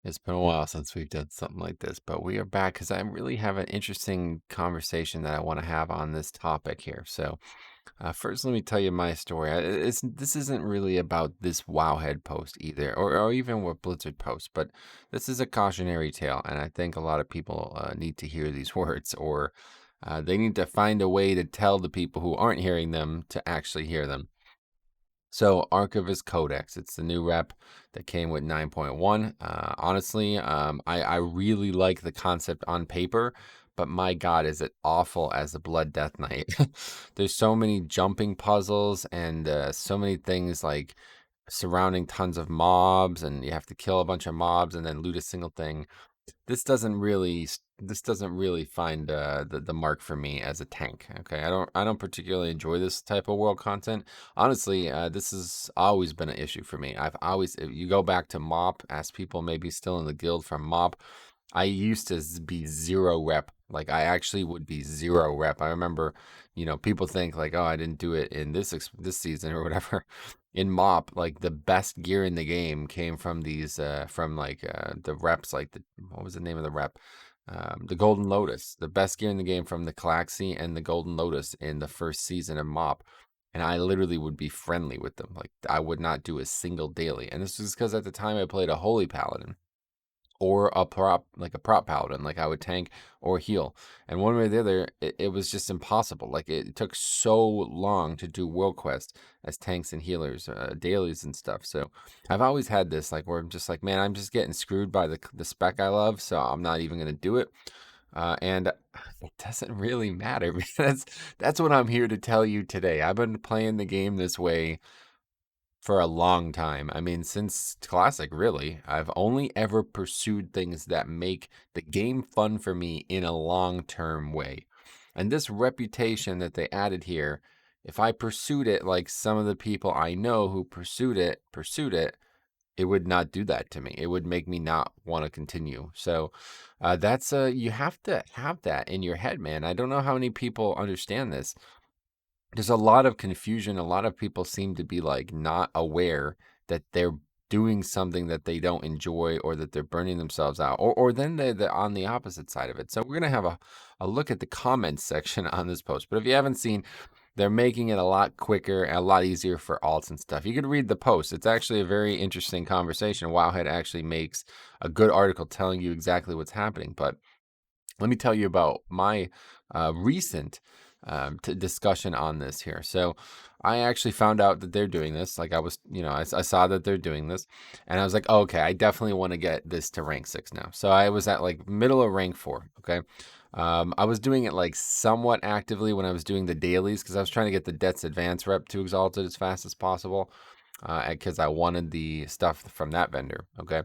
It's been a while since we've done something like this, but we are back because I really have an interesting conversation that I want to have on this topic here. First, let me tell you my story. This isn't really about this Wowhead post either, or even what Blizzard posts, but this is a cautionary tale, and I think a lot of people need to hear these words, or they need to find a way to tell the people who aren't hearing them to actually hear them. So Archivist Codex, it's the new rep that came with 9.1. Honestly, I really like the concept on paper, but my God, is it awful as a Blood Death Knight. There's so many jumping puzzles and so many things like surrounding tons of mobs, and you have to kill a bunch of mobs and then loot a single thing. This doesn't really find the mark for me as a tank. Okay, I don't particularly enjoy this type of world content. Honestly, this has always been an issue for me. I've always, if you go back to MOP, ask people maybe still in the guild from MOP. I used to be zero rep. Like I actually would be zero rep. I remember, people think like, oh, I didn't do it in this season or whatever. In MOP, like the best gear in the game came from these from like the reps, like the what was the name of the rep? The Golden Lotus. The best gear in the game from the Calaxy and the Golden Lotus in the first season of MOP. And I literally would be friendly with them. Like I would not do a single daily. And this was because at the time I played a Holy Paladin or like a prop paladin, like I would tank or heal. And one way or the other, it was just impossible. Like it took so long to do world quest as tanks and healers, dailies and stuff. So I've always had this like where I'm just like, man, I'm just getting screwed by the spec I love, so I'm not even gonna do it. And it doesn't really matter. That's what I'm here to tell you today. I've been playing the game this way for a long time. I mean, since Classic, really. I've only ever pursued things that make the game fun for me in a long-term way. And this reputation that they added here, if I pursued it like some of the people I know who pursued it, it would not do that to me. It would make me not want to continue. So that's you have to have that in your head, man. I don't know how many people understand this. There's a lot of confusion. A lot of people seem to be like not aware that they're doing something that they don't enjoy or that they're burning themselves out. Or then they're on the opposite side of it. So we're going to have a look at the comments section on this post. But if you haven't seen, they're making it a lot quicker and a lot easier for alts and stuff. You could read the post. It's actually a very interesting conversation. Wowhead actually makes a good article telling you exactly what's happening. But let me tell you about my recent discussion on this here. So I actually found out that they're doing this. Like I was, I saw that they're doing this, and I was like, oh, okay, I definitely want to get this to rank 6 now. So I was at like middle of rank 4. Okay. I was doing it like somewhat actively when I was doing the dailies because I was trying to get the Debts Advance rep to Exalted as fast as possible because I wanted the stuff from that vendor. Okay.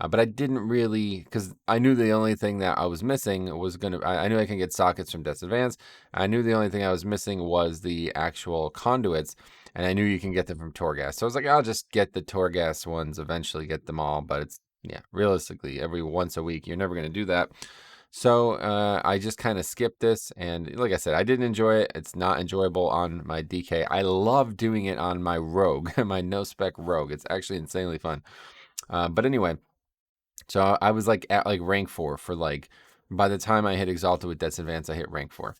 But I didn't really, because I knew the only thing that I was missing was I knew I can get sockets from Debts Advance. I knew the only thing I was missing was the actual conduits, and I knew you can get them from Torghast. So I was like, I'll just get the Torghast ones, eventually get them all. But it's, yeah, realistically, every once a week, you're never going to do that. So I just kind of skipped this. And like I said, I didn't enjoy it. It's not enjoyable on my DK. I love doing it on my Rogue, my no spec Rogue. It's actually insanely fun. But anyway. So I was like at like rank 4 for like by the time I hit Exalted with Debts Advance, I hit rank 4.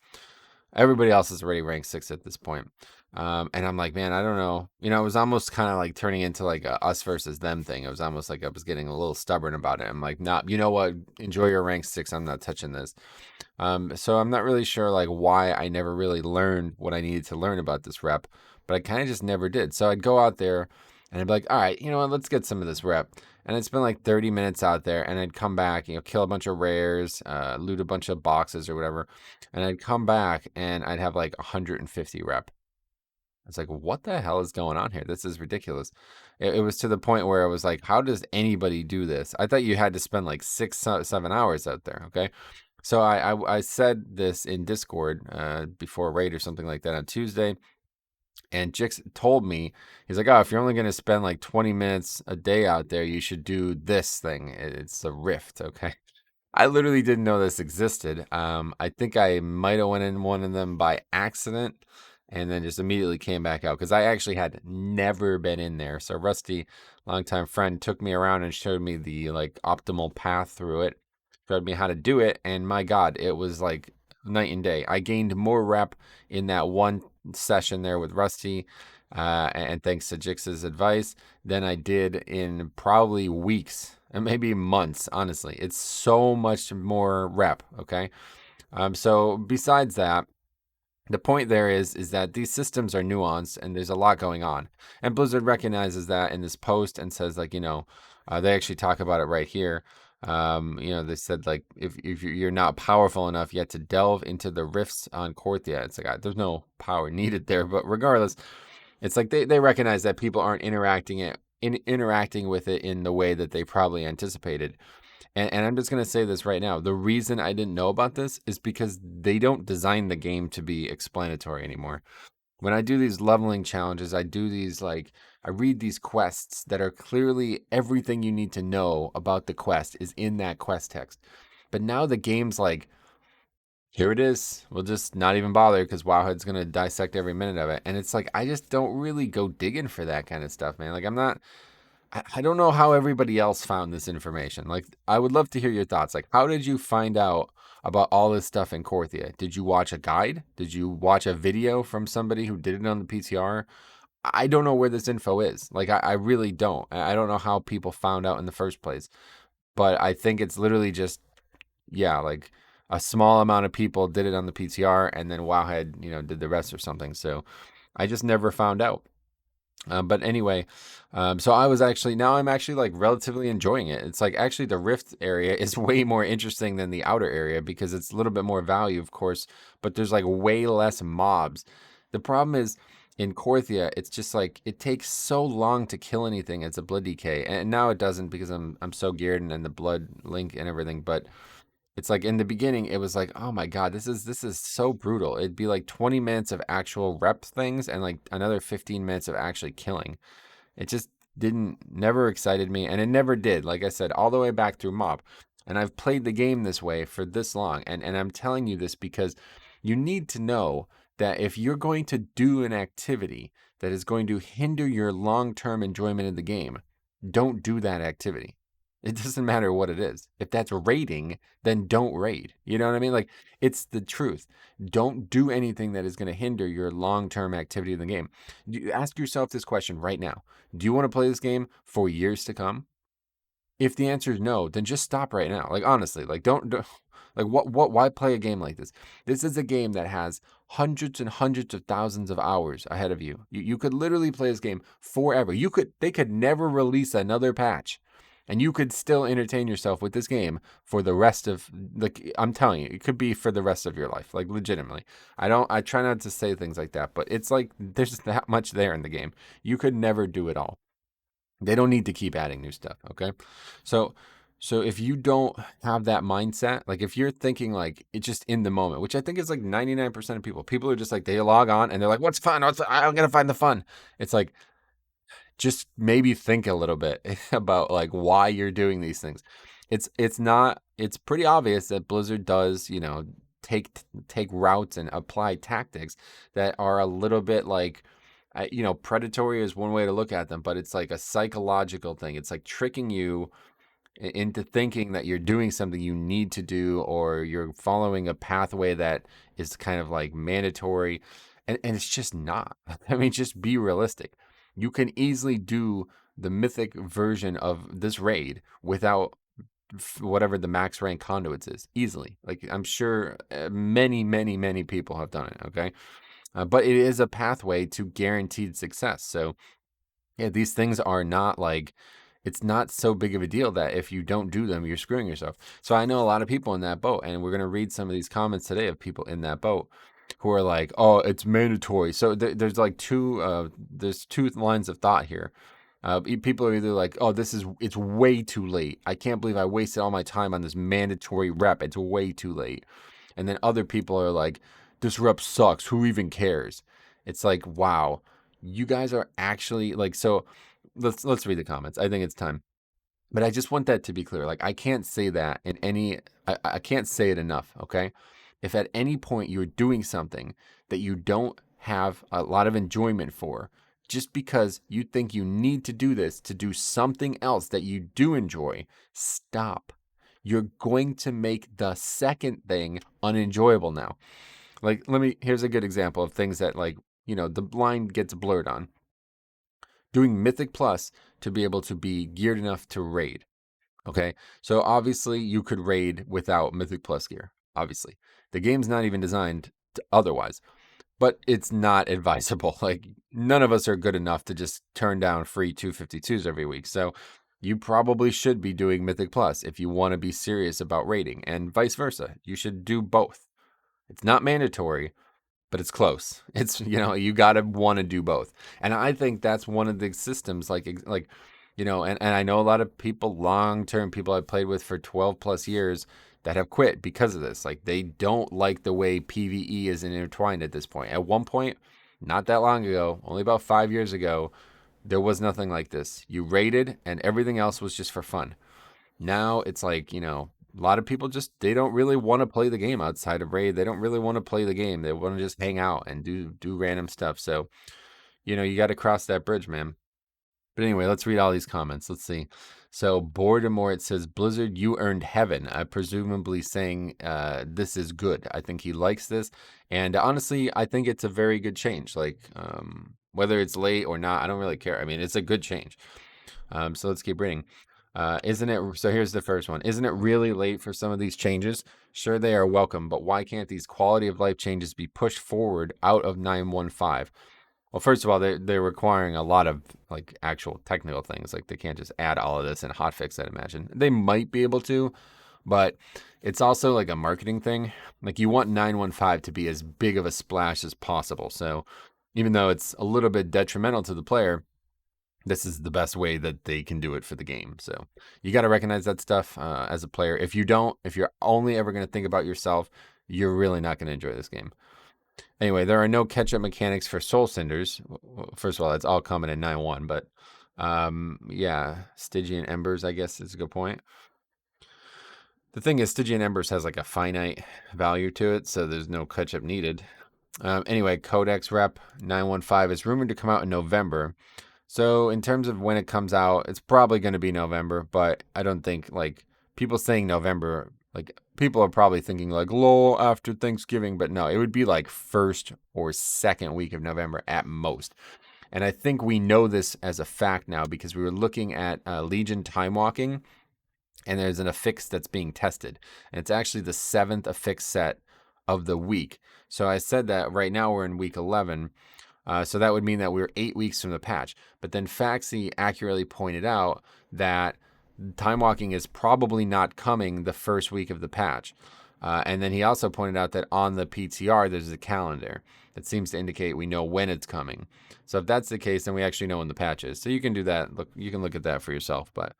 Everybody else is already rank 6 at this point. And I'm like, man, I don't know. It was almost kind of like turning into like a us versus them thing. It was almost like I was getting a little stubborn about it. I'm like, nah, you know what? Enjoy your rank 6. I'm not touching this. So I'm not really sure like why I never really learned what I needed to learn about this rep, but I kind of just never did. So I'd go out there and I'd be like, all right, you know what? Let's get some of this rep. And I'd spend like 30 minutes out there and I'd come back, kill a bunch of rares, loot a bunch of boxes or whatever. And I'd come back and I'd have like 150 rep. It's like, what the hell is going on here? This is ridiculous. It was to the point where I was like, how does anybody do this? I thought you had to spend like 6-7 hours out there. Okay. So I said this in Discord before raid or something like that on Tuesday. And Jix told me, he's like, oh, if you're only going to spend like 20 minutes a day out there, you should do this thing. It's a rift, okay? I literally didn't know this existed. I think I might have went in one of them by accident, and then just immediately came back out because I actually had never been in there. So Rusty, longtime friend, took me around and showed me the like optimal path through it, showed me how to do it, and my God, it was like night and day. I gained more rep in that one session there with Rusty, and thanks to Jix's advice, than I did in probably weeks and maybe months. Honestly, it's so much more rep. Okay, so besides that, the point there is that these systems are nuanced and there's a lot going on, and Blizzard recognizes that in this post and says like, they actually talk about it right here. They said like if you're not powerful enough yet to delve into the rifts on Korthia, it's like there's no power needed there, but regardless, it's like they recognize that people aren't interacting with it in the way that they probably anticipated. And I'm just going to say this right now. The reason I didn't know about this is because they don't design the game to be explanatory anymore. When I do these leveling challenges, I read these quests that are clearly everything you need to know about the quest is in that quest text. But now the game's like, here it is. We'll just not even bother because Wowhead's going to dissect every minute of it. And it's like, I just don't really go digging for that kind of stuff, man. Like, I don't know how everybody else found this information. Like, I would love to hear your thoughts. Like, how did you find out about all this stuff in Korthia? Did you watch a guide? Did you watch a video from somebody who did it on the PTR? I don't know where this info is. Like, I really don't. I don't know how people found out in the first place. But I think it's literally just, yeah, like a small amount of people did it on the PTR and then Wowhead, did the rest or something. So I just never found out. But anyway, so I'm actually like relatively enjoying it. It's like actually the Rift area is way more interesting than the outer area because it's a little bit more value, of course, but there's like way less mobs. The problem is in Korthia, it's just like it takes so long to kill anything. It's a blood DK, and now it doesn't because I'm so geared and the blood link and everything. But it's like in the beginning, it was like, oh my God, this is so brutal. It'd be like 20 minutes of actual rep things and like another 15 minutes of actually killing. It just didn't never excited me, and it never did. Like I said, all the way back through Mob. And I've played the game this way for this long. And I'm telling you this because you need to know that if you're going to do an activity that is going to hinder your long-term enjoyment of the game, don't do that activity. It doesn't matter what it is. If that's raiding, then don't raid. You know what I mean? Like, it's the truth. Don't do anything that is going to hinder your long-term activity in the game. Ask yourself this question right now. Do you want to play this game for years to come? If the answer is no, then just stop right now. Like, honestly, like don't like why play a game like this? This is a game that has hundreds and hundreds of thousands of hours ahead of you. You could literally play this game forever. They could never release another patch. And you could still entertain yourself with this game for the rest of, like, I'm telling you, it could be for the rest of your life, like legitimately. I try not to say things like that, but it's like there's that much there in the game. You could never do it all. They don't need to keep adding new stuff, okay? So so if you don't have that mindset, like if you're thinking like it's just in the moment, which I think is like 99% of people are just like they log on and they're like, "What's fun? I'm gonna find the fun." It's like just maybe think a little bit about like why you're doing these things. It's pretty obvious that Blizzard does, take routes and apply tactics that are a little bit like predatory is one way to look at them, but it's like a psychological thing. It's like tricking you into thinking that you're doing something you need to do or you're following a pathway that is kind of like mandatory. And it's just not. I mean, just be realistic. You can easily do the mythic version of this raid without whatever the max rank conduits is easily. Like I'm sure many, many, many people have done it. Okay. But it is a pathway to guaranteed success. So yeah, these things are not like it's not so big of a deal that if you don't do them, you're screwing yourself. So I know a lot of people in that boat, and we're going to read some of these comments today of people in that boat who are like, "Oh, it's mandatory." So there's like there's two lines of thought here. People are either like, "Oh, it's way too late. I can't believe I wasted all my time on this mandatory rep. It's way too late." And then other people are like, "This rep sucks. Who even cares?" It's like, wow, you guys are actually like so. Let's read the comments. I think it's time. But I just want that to be clear. Like I can't say that in any I can't say it enough, okay? If at any point you're doing something that you don't have a lot of enjoyment for, just because you think you need to do this to do something else that you do enjoy, stop. You're going to make the second thing unenjoyable now. Like, here's a good example of things that, like, the line gets blurred on. Doing Mythic Plus to be able to be geared enough to raid. Okay. So obviously you could raid without Mythic Plus gear. Obviously. The game's not even designed otherwise. But it's not advisable. Like, none of us are good enough to just turn down free 252s every week. So you probably should be doing Mythic Plus if you want to be serious about raiding, and vice versa. You should do both. It's not mandatory, but it's close. It's, you got to want to do both. And I think that's one of the systems, and I know a lot of people, long-term people I've played with for 12 plus years, that have quit because of this. Like, they don't like the way PvE is intertwined at this point. At one point, not that long ago, only about 5 years ago, there was nothing like this. You raided and everything else was just for fun. Now it's like, a lot of people just, they don't really want to play the game outside of raid. They don't really want to play the game. They want to just hang out and do random stuff. So, you got to cross that bridge, man. But anyway, let's read all these comments. Let's see. So, Boredemore, it says, Blizzard, you earned heaven. Presumably saying this is good. I think he likes this. And honestly, I think it's a very good change. Like, whether it's late or not, I don't really care. I mean, it's a good change. So let's keep reading. Isn't it? So here's the first one. Isn't it really late for some of these changes? Sure, they are welcome, but why can't these quality of life changes be pushed forward out of 915? Well, first of all, they're requiring a lot of like actual technical things. Like, they can't just add all of this in hotfix, I'd imagine. They might be able to, but it's also like a marketing thing. Like, you want 915 to be as big of a splash as possible. So even though it's a little bit detrimental to the player, this is the best way that they can do it for the game. So you got to recognize that stuff as a player. If you're only ever going to think about yourself, you're really not going to enjoy this game. Anyway, there are no catch-up mechanics for Soul Cinders. First of all, that's all coming in 9.1, but yeah, Stygian Embers, I guess, is a good point. The thing is, Stygian Embers has like a finite value to it, so there's no catch-up needed. Anyway, Codex Rep 915 is rumored to come out in November. So in terms of when it comes out, it's probably going to be November, but I don't think, like, people saying November, like, people are probably thinking like, lol, after Thanksgiving, but no, it would be like first or second week of November at most. And I think we know this as a fact now because we were looking at Legion time walking, and there's an affix that's being tested, and it's actually the 7th affix set of the week. So I said that right now we're in week 11. So that would mean that we're 8 weeks from the patch. But then Faxi accurately pointed out that time walking is probably not coming the first week of the patch. And then he also pointed out that on the PTR, there's a calendar that seems to indicate we know when it's coming. So if that's the case, then we actually know when the patch is. So you can do that. You can look at that for yourself. But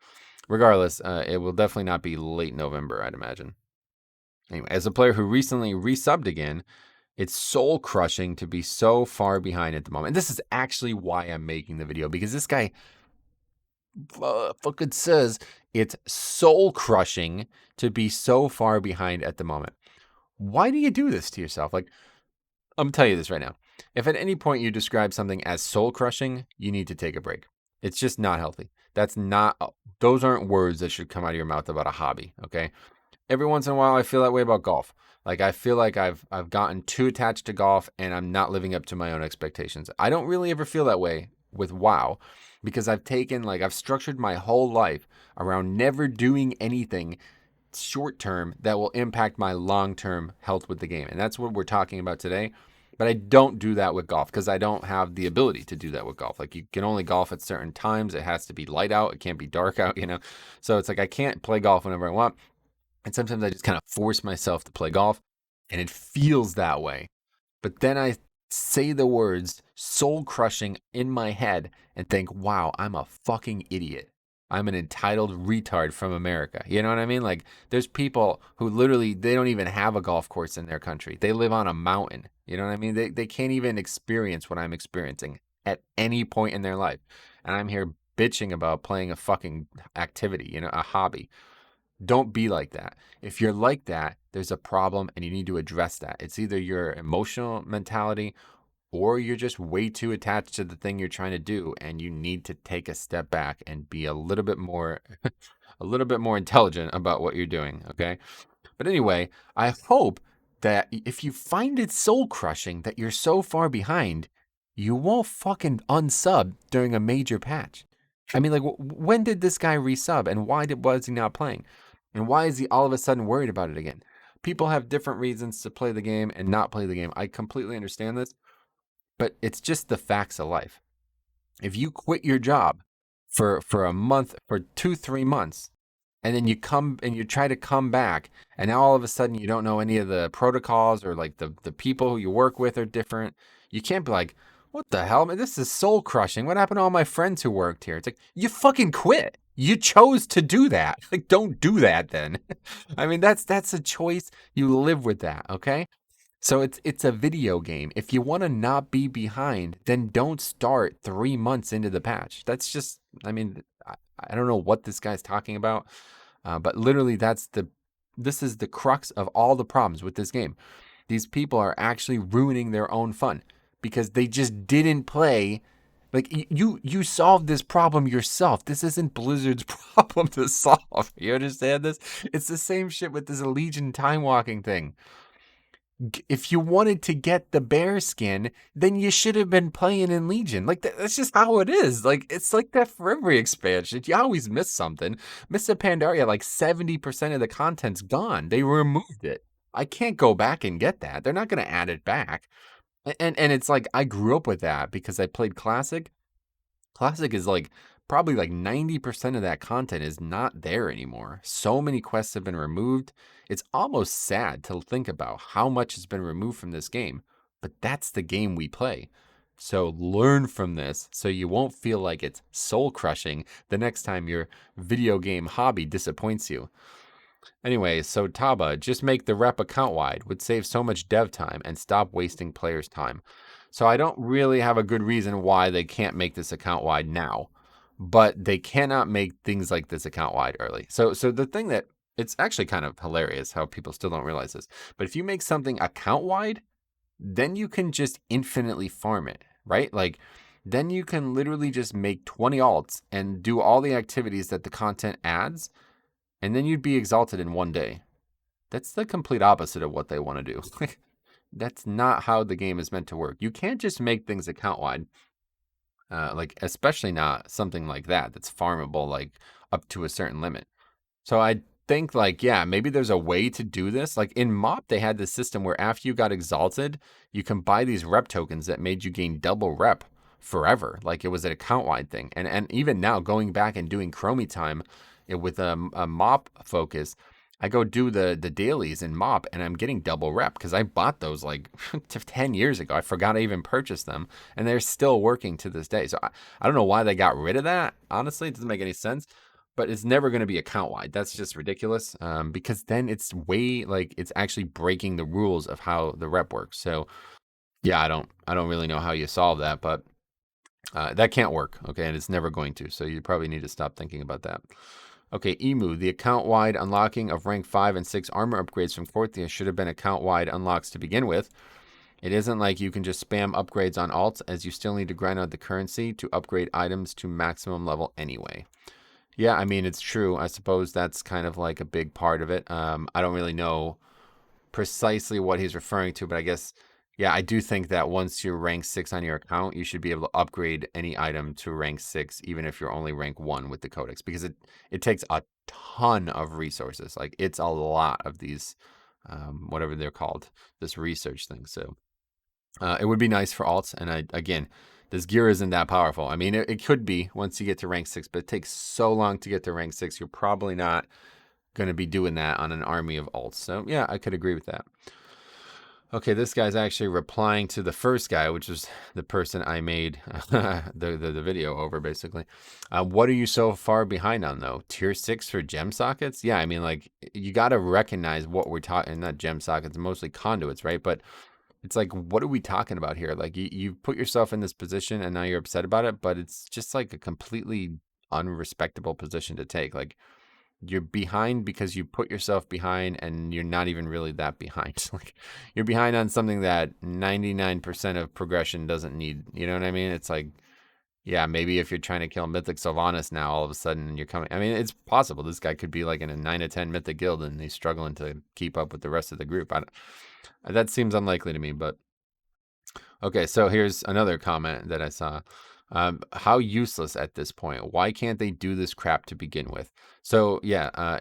regardless, it will definitely not be late November, I'd imagine. Anyway, as a player who recently resubbed again, it's soul crushing to be so far behind at the moment. And this is actually why I'm making the video, because this guy fucking says it's soul crushing to be so far behind at the moment. Why do you do this to yourself? Like, I'm telling you this right now. If at any point you describe something as soul crushing, you need to take a break. It's just not healthy. Those aren't words that should come out of your mouth about a hobby, okay? Every once in a while, I feel that way about golf. Like, I feel like I've gotten too attached to golf and I'm not living up to my own expectations. I don't really ever feel that way with WoW, because I've structured my whole life around never doing anything short term that will impact my long term health with the game. And that's what we're talking about today. But I don't do that with golf because I don't have the ability to do that with golf. Like, you can only golf at certain times. It has to be light out. It can't be dark out, So it's like I can't play golf whenever I want. And sometimes I just kind of force myself to play golf, and it feels that way. But then I say the words soul crushing in my head and think, wow, I'm a fucking idiot. I'm an entitled retard from America. You know what I mean? Like, there's people who literally, they don't even have a golf course in their country. They live on a mountain. You know what I mean? They can't even experience what I'm experiencing at any point in their life. And I'm here bitching about playing a fucking activity, a hobby. Don't be like that. If you're like that, there's a problem and you need to address that. It's either your emotional mentality or you're just way too attached to the thing you're trying to do and you need to take a step back and be a little bit more a little bit more intelligent about what you're doing, okay? But anyway, I hope that if you find it soul crushing that you're so far behind, you won't fucking unsub during a major patch. I mean, like, when did this guy resub and why was he not playing? And why is he all of a sudden worried about it again? People have different reasons to play the game and not play the game. I completely understand this, but it's just the facts of life. If you quit your job for a month, for 2, 3 months, and then you come and you try to come back, and now all of a sudden you don't know any of the protocols, or like the people who you work with are different. You can't be like, what the hell, man? This is soul crushing. What happened to all my friends who worked here? It's like, you fucking quit. You chose to do that. Like, don't do that then. I mean, that's a choice. You live with that, okay? So it's a video game. If you want to not be behind, then don't start 3 months into the patch. That's just, I mean, I don't know what this guy's talking about, but literally this is the crux of all the problems with this game. These people are actually ruining their own fun because they just didn't play. Like, you solved this problem yourself. This isn't Blizzard's problem to solve. You understand this? It's the same shit with this Legion time walking thing. If you wanted to get the bear skin, then you should have been playing in Legion. Like, that's just how it is. Like, it's like that for every expansion. You always miss something. Mists Pandaria, like 70% of the content's gone. They removed it. I can't go back and get that. They're not going to add it back. And it's like, I grew up with that because I played Classic. Classic is like probably like 90% of that content is not there anymore. So many quests have been removed. It's almost sad to think about how much has been removed from this game, but that's the game we play. So learn from this so you won't feel like it's soul crushing the next time your video game hobby disappoints you. Anyway, so Taba, just make the rep account wide, would save so much dev time and stop wasting players' time. So I don't really have a good reason why they can't make this account wide now, but they cannot make things like this account wide early. So the thing that, it's actually kind of hilarious how people still don't realize this, but if you make something account wide, then you can just infinitely farm it, right? Like, then you can literally just make 20 alts and do all the activities that the content adds, and then you'd be exalted in one day. That's the complete opposite of what they want to do. That's not how the game is meant to work. You can't just make things account wide, like, especially not something like that that's farmable, like up to a certain limit. So I think, like, yeah, maybe there's a way to do this. Like in MOP, they had this system where after you got exalted, you can buy these rep tokens that made you gain double rep forever. Like, it was an account wide thing. And even now, going back and doing Chromie time with a MOP focus, I go do the dailies in MOP and I'm getting double rep because I bought those like 10 years ago. I forgot I even purchased them and they're still working to this day. So I don't know why they got rid of that. Honestly, it doesn't make any sense, but it's never going to be account wide. That's just ridiculous, because then it's way, like, it's actually breaking the rules of how the rep works. So yeah, I don't really know how you solve that, but that can't work. Okay. And it's never going to. So you probably need to stop thinking about that. Okay, Emu, the account-wide unlocking of rank 5 and 6 armor upgrades from Forthia should have been account-wide unlocks to begin with. It isn't like you can just spam upgrades on alts, as you still need to grind out the currency to upgrade items to maximum level anyway. Yeah, I mean, it's true. I suppose that's kind of like a big part of it. I don't really know precisely what he's referring to, but I guess, yeah, I do think that once you're rank 6 on your account, you should be able to upgrade any item to rank 6, even if you're only rank 1 with the codex, because it takes a ton of resources. Like, it's a lot of these, whatever they're called, this research thing. So it would be nice for alts. And again, this gear isn't that powerful. I mean, it could be once you get to rank 6, but it takes so long to get to rank 6. You're probably not going to be doing that on an army of alts. So yeah, I could agree with that. Okay, this guy's actually replying to the first guy, which was the person I made the video over, basically. What are you so far behind on, though? Tier 6 for gem sockets? Yeah, I mean, like, you got to recognize what we're talking, not gem sockets, mostly conduits, right? But it's like, what are we talking about here? Like, you put yourself in this position and now you're upset about it, but it's just like a completely unrespectable position to take. Like, you're behind because you put yourself behind and you're not even really that behind. Like you're behind on something that 99% of progression doesn't need. You know what I mean? It's like, yeah, maybe if you're trying to kill Mythic Sylvanas now, all of a sudden you're coming. I mean, it's possible. This guy could be like in a 9 to 10 Mythic guild and he's struggling to keep up with the rest of the group. That seems unlikely to me, but okay, so here's another comment that I saw. How useless at this point? Why can't they do this crap to begin with? So yeah,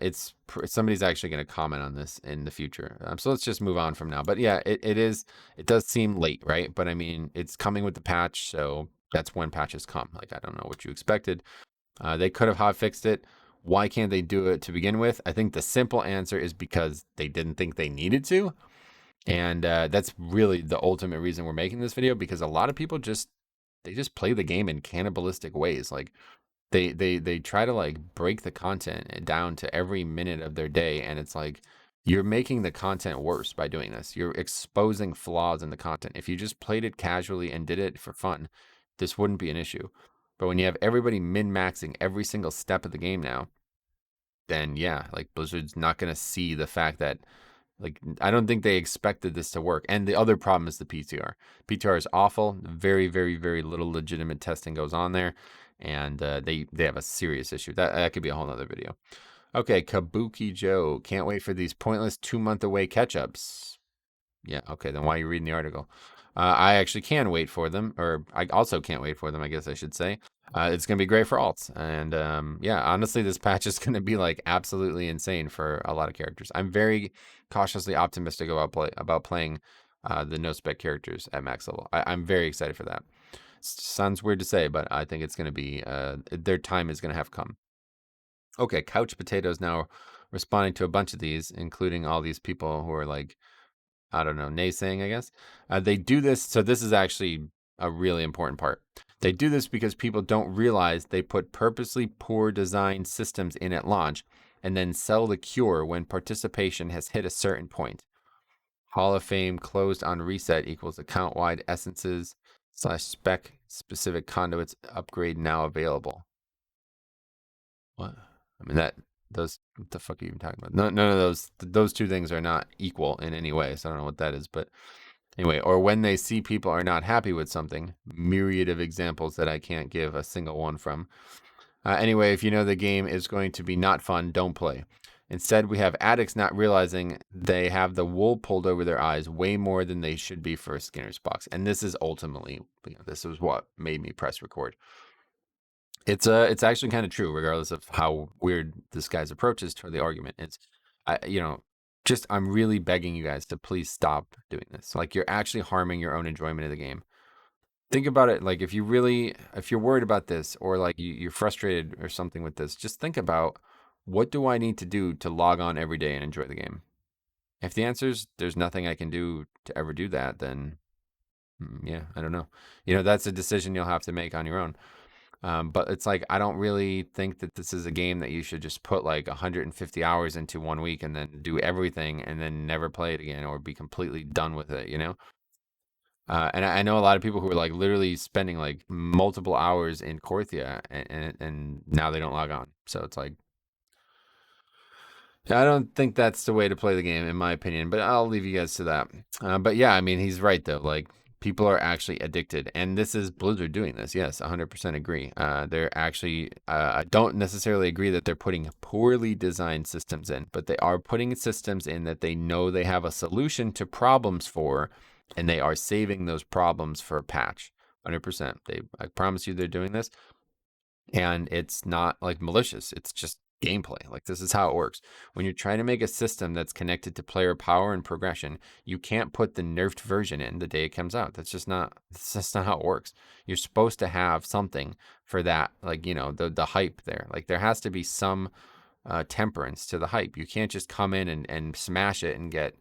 somebody's actually going to comment on this in the future. So let's just move on from now. But yeah, it does seem late, right? But I mean, it's coming with the patch, so that's when patches come. Like I don't know what you expected. They could have hot fixed it. Why can't they do it to begin with? I think the simple answer is because they didn't think they needed to. And that's really the ultimate reason we're making this video, because a lot of people just play the game in cannibalistic ways. Like they try to like break the content down to every minute of their day, and it's like you're making the content worse by doing this. You're exposing flaws in the content. If you just played it casually and did it for fun, this wouldn't be an issue. But when you have everybody min-maxing every single step of the game now, then yeah, like Blizzard's not going to see the fact that, like, I don't think they expected this to work. And the other problem is the PTR. PTR is awful. Very, very, very little legitimate testing goes on there, and they have a serious issue. That could be a whole nother video. Okay, Kabuki Joe. Can't wait for these pointless 2-month away catch-ups. Yeah, okay, then why are you reading the article? I actually can wait for them, or I also can't wait for them, I guess I should say. It's going to be great for alts. And yeah, honestly, this patch is going to be like absolutely insane for a lot of characters. I'm very cautiously optimistic about playing the no spec characters at max level. I'm very excited for that. Sounds weird to say, but I think it's going to be, their time is going to have come. Okay, Couch Potatoes now responding to a bunch of these, including all these people who are like, I don't know, naysaying, I guess. They do this. So this is actually a really important part. They do this because people don't realize they put purposely poor designed systems in at launch and then sell the cure when participation has hit a certain point. Hall of Fame closed on reset equals account-wide essences / spec specific conduits upgrade now available. What? I mean, what the fuck are you even talking about? No, none of those two things are not equal in any way. So I don't know what that is, but anyway, or when they see people are not happy with something, myriad of examples that I can't give a single one from. Anyway, if you know the game is going to be not fun, don't play. Instead, we have addicts not realizing they have the wool pulled over their eyes way more than they should be for a Skinner's box. And this is ultimately, this is what made me press record. It's actually kind of true, regardless of how weird this guy's approach is toward the argument. I'm really begging you guys to please stop doing this. Like, you're actually harming your own enjoyment of the game. Think about it. Like, if you're worried about this, or like you're frustrated or something with this, just think about, what do I need to do to log on every day and enjoy the game? If the answer is there's nothing I can do to ever do that, then yeah, I don't know. That's a decision you'll have to make on your own. But it's like, I don't really think that this is a game that you should just put like 150 hours into 1 week and then do everything and then never play it again or be completely done with it, And I know a lot of people who are like literally spending like multiple hours in Korthia, and now they don't log on. So it's like, I don't think that's the way to play the game, in my opinion, but I'll leave you guys to that. But yeah, I mean, he's right though. Like, people are actually addicted, and this is Blizzard doing this. Yes, 100% agree. They're actually, I don't necessarily agree that they're putting poorly designed systems in, but they are putting systems in that they know they have a solution to problems for, and they are saving those problems for a patch. 100%. I promise you they're doing this, and it's not like malicious. It's just gameplay. Like, this is how it works. When you're trying to make a system that's connected to player power and progression, you can't put the nerfed version in the day it comes out. That's just not how it works. You're supposed to have something for that, like, the hype there. Like, there has to be some temperance to the hype. You can't just come in and smash it and get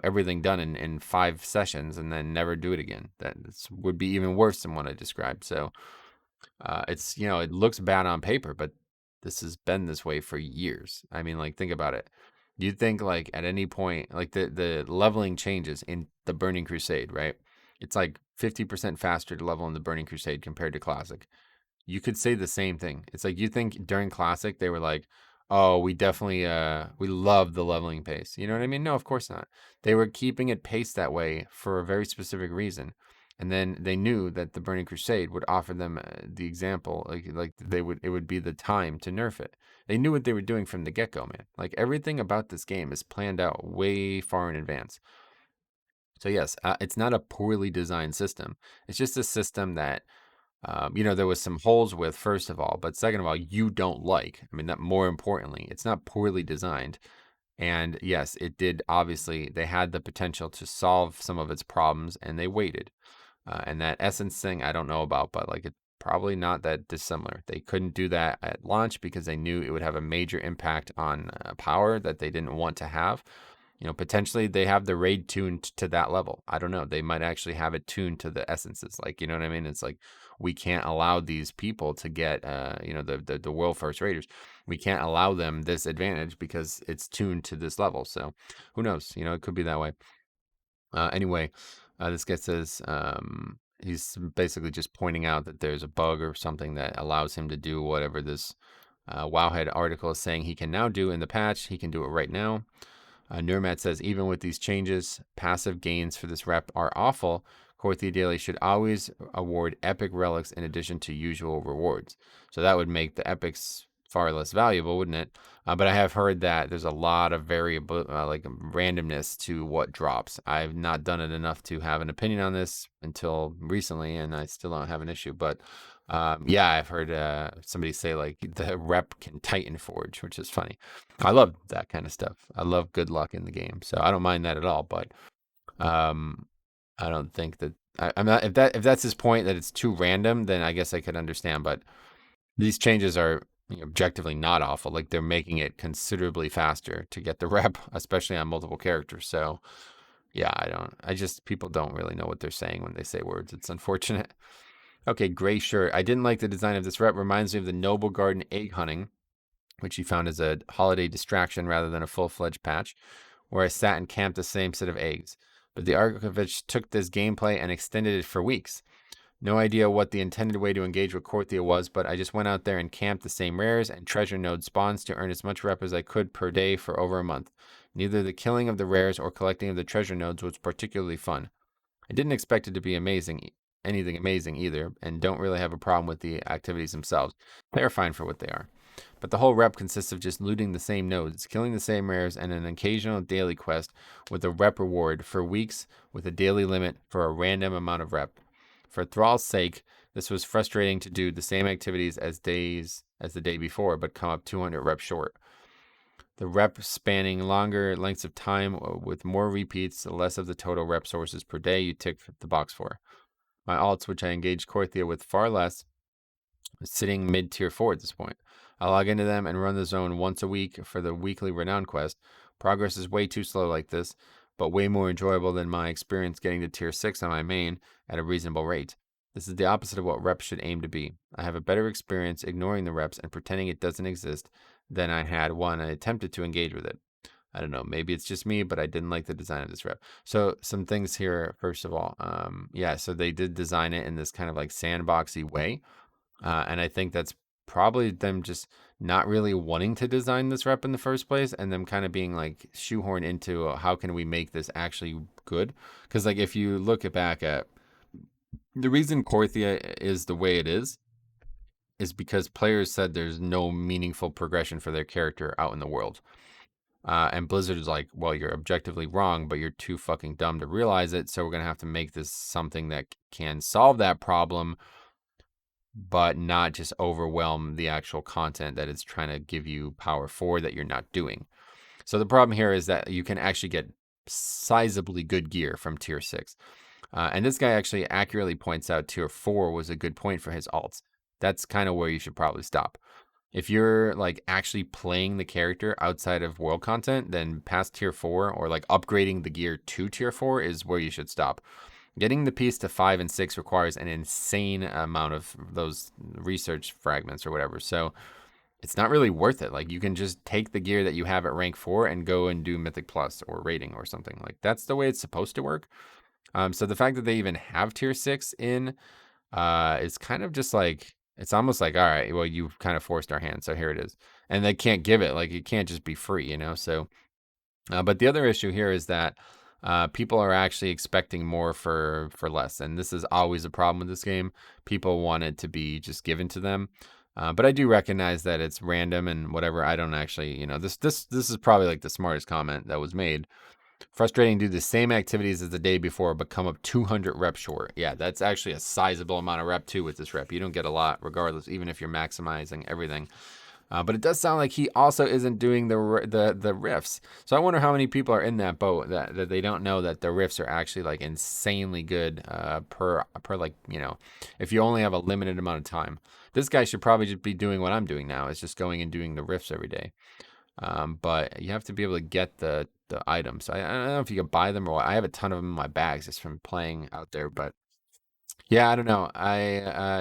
everything done in 5 sessions and then never do it again. That would be even worse than what I described. So it looks bad on paper, but this has been this way for years. I mean, like, think about it. Do you think, like, at any point, like, the leveling changes in the Burning Crusade, right? It's like 50% faster to level in the Burning Crusade compared to Classic. You could say the same thing. It's like, you think during Classic they were like, Oh, we definitely we love the leveling pace. You know what I mean? No, of course not. They were keeping it paced that way for a very specific reason. And then they knew that the Burning Crusade would offer them the example, like they would it would be the time to nerf it. They knew what they were doing from the get-go, man. Like everything about this game is planned out way far in advance. So yes, it's not a poorly designed system. It's just a system that there was some holes with, first of all, but second of all, you don't like. I mean, that more importantly, it's not poorly designed. And yes, it did. Obviously, they had the potential to solve some of its problems, and they waited. And that essence thing, I don't know about, but like it's probably not that dissimilar. They couldn't do that at launch because they knew it would have a major impact on power that they didn't want to have. Potentially they have the raid tuned to that level. I don't know. They might actually have it tuned to the essences. Like, you know what I mean? It's like we can't allow these people to get, the world first raiders. We can't allow them this advantage because it's tuned to this level. So who knows? It could be that way. Anyway, this guy says he's basically just pointing out that there's a bug or something that allows him to do whatever this Wowhead article is saying he can now do in the patch. He can do it right now. Nurmat says, even with these changes, passive gains for this rep are awful. Korthia Daily should always award epic relics in addition to usual rewards. So that would make the epics far less valuable, wouldn't it? But I have heard that there's a lot of variable, like randomness to what drops. I've not done it enough to have an opinion on this until recently, and I still don't have an issue. But yeah, I've heard somebody say like the rep can Titan Forge, which is funny. I love that kind of stuff. I love good luck in the game, so I don't mind that at all. But um, I don't think that I'm not if that's his point that it's too random, then I guess I could understand. But these changes are objectively not awful. Like they're making it considerably faster to get the rep, especially on multiple characters. So yeah, I just people don't really know what they're saying when they say words. It's unfortunate. Okay, gray shirt. I didn't like the design of this rep. Reminds me of the Noble Garden egg hunting, which he found as a holiday distraction rather than a full-fledged patch, where I sat and camped the same set of eggs. But the Arkovich took this gameplay and extended it for weeks. No idea what the intended way to engage with Korthia was, but I just went out there and camped the same rares and treasure node spawns to earn as much rep as I could per day for over a month. Neither the killing of the rares or collecting of the treasure nodes was particularly fun. I didn't expect it to be anything amazing either, and don't really have a problem with the activities themselves. They are fine for what they are. But the whole rep consists of just looting the same nodes, killing the same rares, and an occasional daily quest with a rep reward for weeks with a daily limit for a random amount of rep. For Thrall's sake, this was frustrating to do the same activities as the day before, but come up 200 reps short. The rep spanning longer lengths of time with more repeats, less of the total rep sources per day you tick the box for. My alts, which I engaged Korthia with far less, is sitting mid-tier 4 at this point. I log into them and run the zone once a week for the weekly Renown quest. Progress is way too slow like this, but way more enjoyable than my experience getting to tier 6 on my main at a reasonable rate. This is the opposite of what reps should aim to be. I have a better experience ignoring the reps and pretending it doesn't exist than I had when I attempted to engage with it. I don't know. Maybe it's just me, but I didn't like the design of this rep. So some things here, first of all. Yeah, so they did design it in this kind of like sandboxy way. And I think that's probably them just not really wanting to design this rep in the first place and them kind of being like shoehorned into how can we make this actually good? Because like if you look back at the reason Korthia is the way it is because players said there's no meaningful progression for their character out in the world. And Blizzard is like, well, you're objectively wrong, but you're too fucking dumb to realize it. So we're going to have to make this something that can solve that problem, but not just overwhelm the actual content that it's trying to give you power for that you're not doing. So the problem here is that you can actually get sizably good gear from tier 6. And this guy actually accurately points out tier 4 was a good point for his alts. That's kind of where you should probably stop. If you're like actually playing the character outside of world content, then past tier 4 or like upgrading the gear to tier 4 is where you should stop. Getting the piece to 5 and 6 requires an insane amount of those research fragments or whatever. So it's not really worth it. Like you can just take the gear that you have at rank 4 and go and do Mythic Plus or rating or something. Like that's the way it's supposed to work. So the fact that they even have tier 6 in is kind of just like, it's almost like, all right, well, you've kind of forced our hand. So here it is. and they can't give it. Like, it can't just be free, you know? So, but the other issue here is that people are actually expecting more for less, and this is always a problem with this game. People want it to be just given to them, but I do recognize that it's random and whatever. I don't actually, this is probably like the smartest comment that was made. Frustrating, do the same activities as the day before, but come up 200 reps short. Yeah, that's actually a sizable amount of rep too with this rep. You don't get a lot regardless, even if you're maximizing everything. But it does sound like he also isn't doing the riffs. So I wonder how many people are in that boat that they don't know that the riffs are actually like insanely good per like, if you only have a limited amount of time. This guy should probably just be doing what I'm doing now. It's just going and doing the riffs every day. But you have to be able to get the items. I don't know if you can buy them or what. I have a ton of them in my bags just from playing out there. But yeah, I don't know.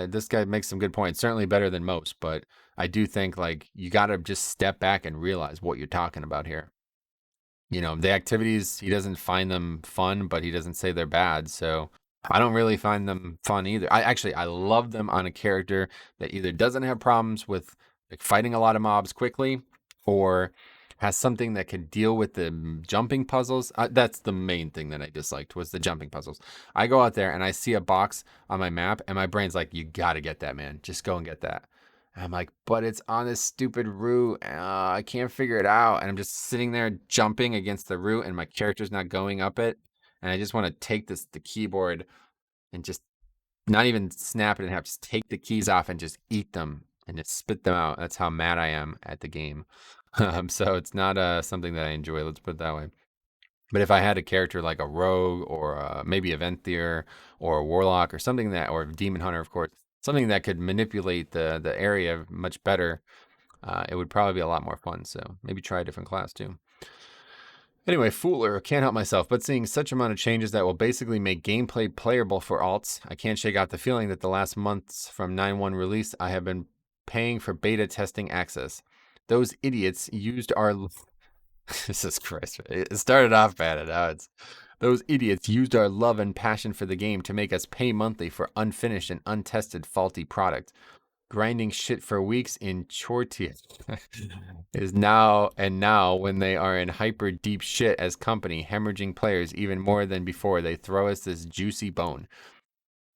This guy makes some good points. Certainly better than most, but I do think like you got to just step back and realize what you're talking about here. The activities, he doesn't find them fun, but he doesn't say they're bad. So I don't really find them fun either. I love them on a character that either doesn't have problems with like fighting a lot of mobs quickly or has something that can deal with the jumping puzzles. That's the main thing that I disliked was the jumping puzzles. I go out there and I see a box on my map and my brain's like, you got to get that, man. Just go and get that. And I'm like, but it's on this stupid route. I can't figure it out. And I'm just sitting there jumping against the route and my character's not going up it. And I just want to take the keyboard and just not even snap it in half, just take the keys off and just eat them and just spit them out. That's how mad I am at the game. So it's not something that I enjoy. Let's put it that way. But if I had a character like a rogue or maybe a Venthyr or a warlock or something or a demon hunter, of course, something that could manipulate the area much better, it would probably be a lot more fun. So maybe try a different class too. Anyway, Fooler, can't help myself, but seeing such amount of changes that will basically make gameplay playable for alts, I can't shake out the feeling that the last months from 9.1 release, I have been paying for beta testing access. Those idiots used our... Jesus Christ. It started off bad, and now it's... Those idiots used our love and passion for the game to make us pay monthly for unfinished and untested faulty product. Grinding shit for weeks in Chortia is now when they are in hyper deep shit as company, hemorrhaging players even more than before, they throw us this juicy bone.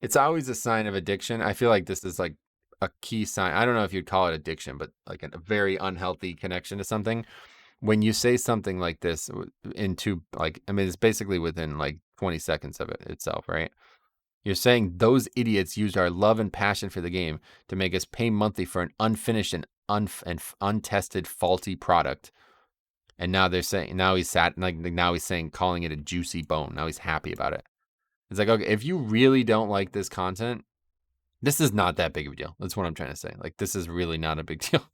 It's always a sign of addiction. I feel like this is like a key sign. I don't know if you'd call it addiction, but like a very unhealthy connection to something. When you say something like this into like, I mean, it's basically within like 20 seconds of it itself, right? You're saying those idiots used our love and passion for the game to make us pay monthly for an unfinished and untested faulty product. And now they're saying, now he's saying, calling it a juicy bone. Now he's happy about it. It's like, okay, if you really don't like this content, this is not that big of a deal. That's what I'm trying to say. Like, this is really not a big deal.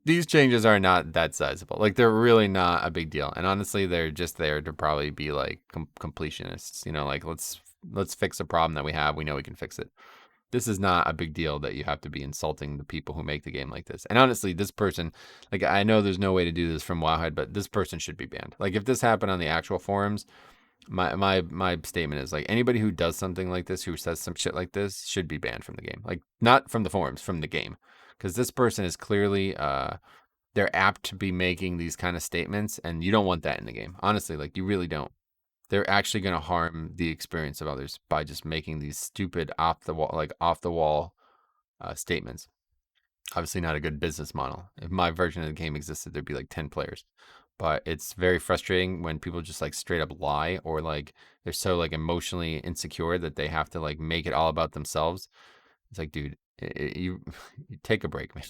These changes are not that sizable. Like, they're really not a big deal. And honestly, they're just there to probably be like completionists. Like let's fix a problem that we have. We know we can fix it. This is not a big deal that you have to be insulting the people who make the game like this. And honestly, this person, like, I know there's no way to do this from Wowhead, but this person should be banned. Like, if this happened on the actual forums, my statement is like anybody who does something like this, who says some shit like this, should be banned from the game. Like, not from the forums, from the game, because this person is clearly they're apt to be making these kind of statements, and you don't want that in the game. Honestly, like, you really don't. They're actually going to harm the experience of others by just making these stupid off the wall statements. Obviously not a good business model. If my version of the game existed, there'd be like 10 players. But it's very frustrating when people just like straight up lie, or like they're so like emotionally insecure that they have to like make it all about themselves. It's like, dude, you take a break, man.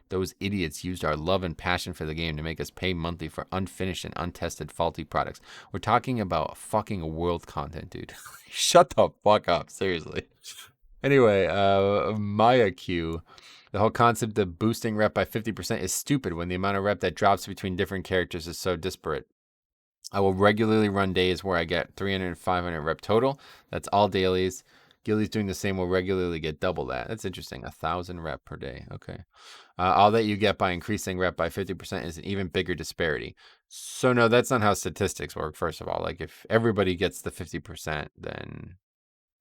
Those idiots used our love and passion for the game to make us pay monthly for unfinished and untested faulty products. We're talking about fucking world content, dude. Shut the fuck up, seriously. Anyway, Maya Q. The whole concept of boosting rep by 50% is stupid when the amount of rep that drops between different characters is so disparate. I will regularly run days where I get 300 and 500 rep total. That's all dailies. Gilly's doing the same will regularly get double that. That's interesting. 1,000 rep per day. Okay. All that you get by increasing rep by 50% is an even bigger disparity. So no, that's not how statistics work, first of all. Like, if everybody gets the 50%, then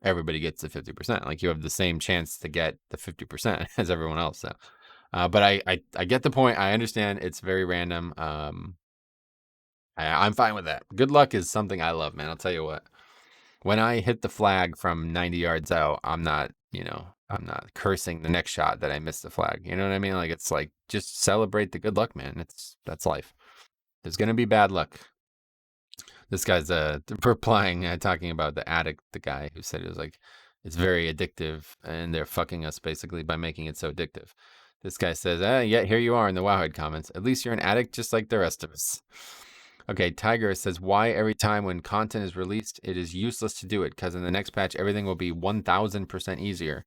everybody gets the 50%. Like, you have the same chance to get the 50% as everyone else. So But I get the point. I understand it's very random. I'm fine with that. Good luck is something I love, man. I'll tell you what. When I hit the flag from 90 yards out, I'm not, I'm not cursing the next shot that I missed the flag. You know what I mean? Like it's like just celebrate the good luck, man. That's life. There's gonna be bad luck. This guy's replying, talking about the addict, the guy who said it was like it's very addictive, and they're fucking us basically by making it so addictive. This guy says, yeah, here you are in the Wowhead comments. At least you're an addict just like the rest of us. Okay, Tiger says, why every time when content is released, it is useless to do it, because in the next patch, everything will be 1000% easier.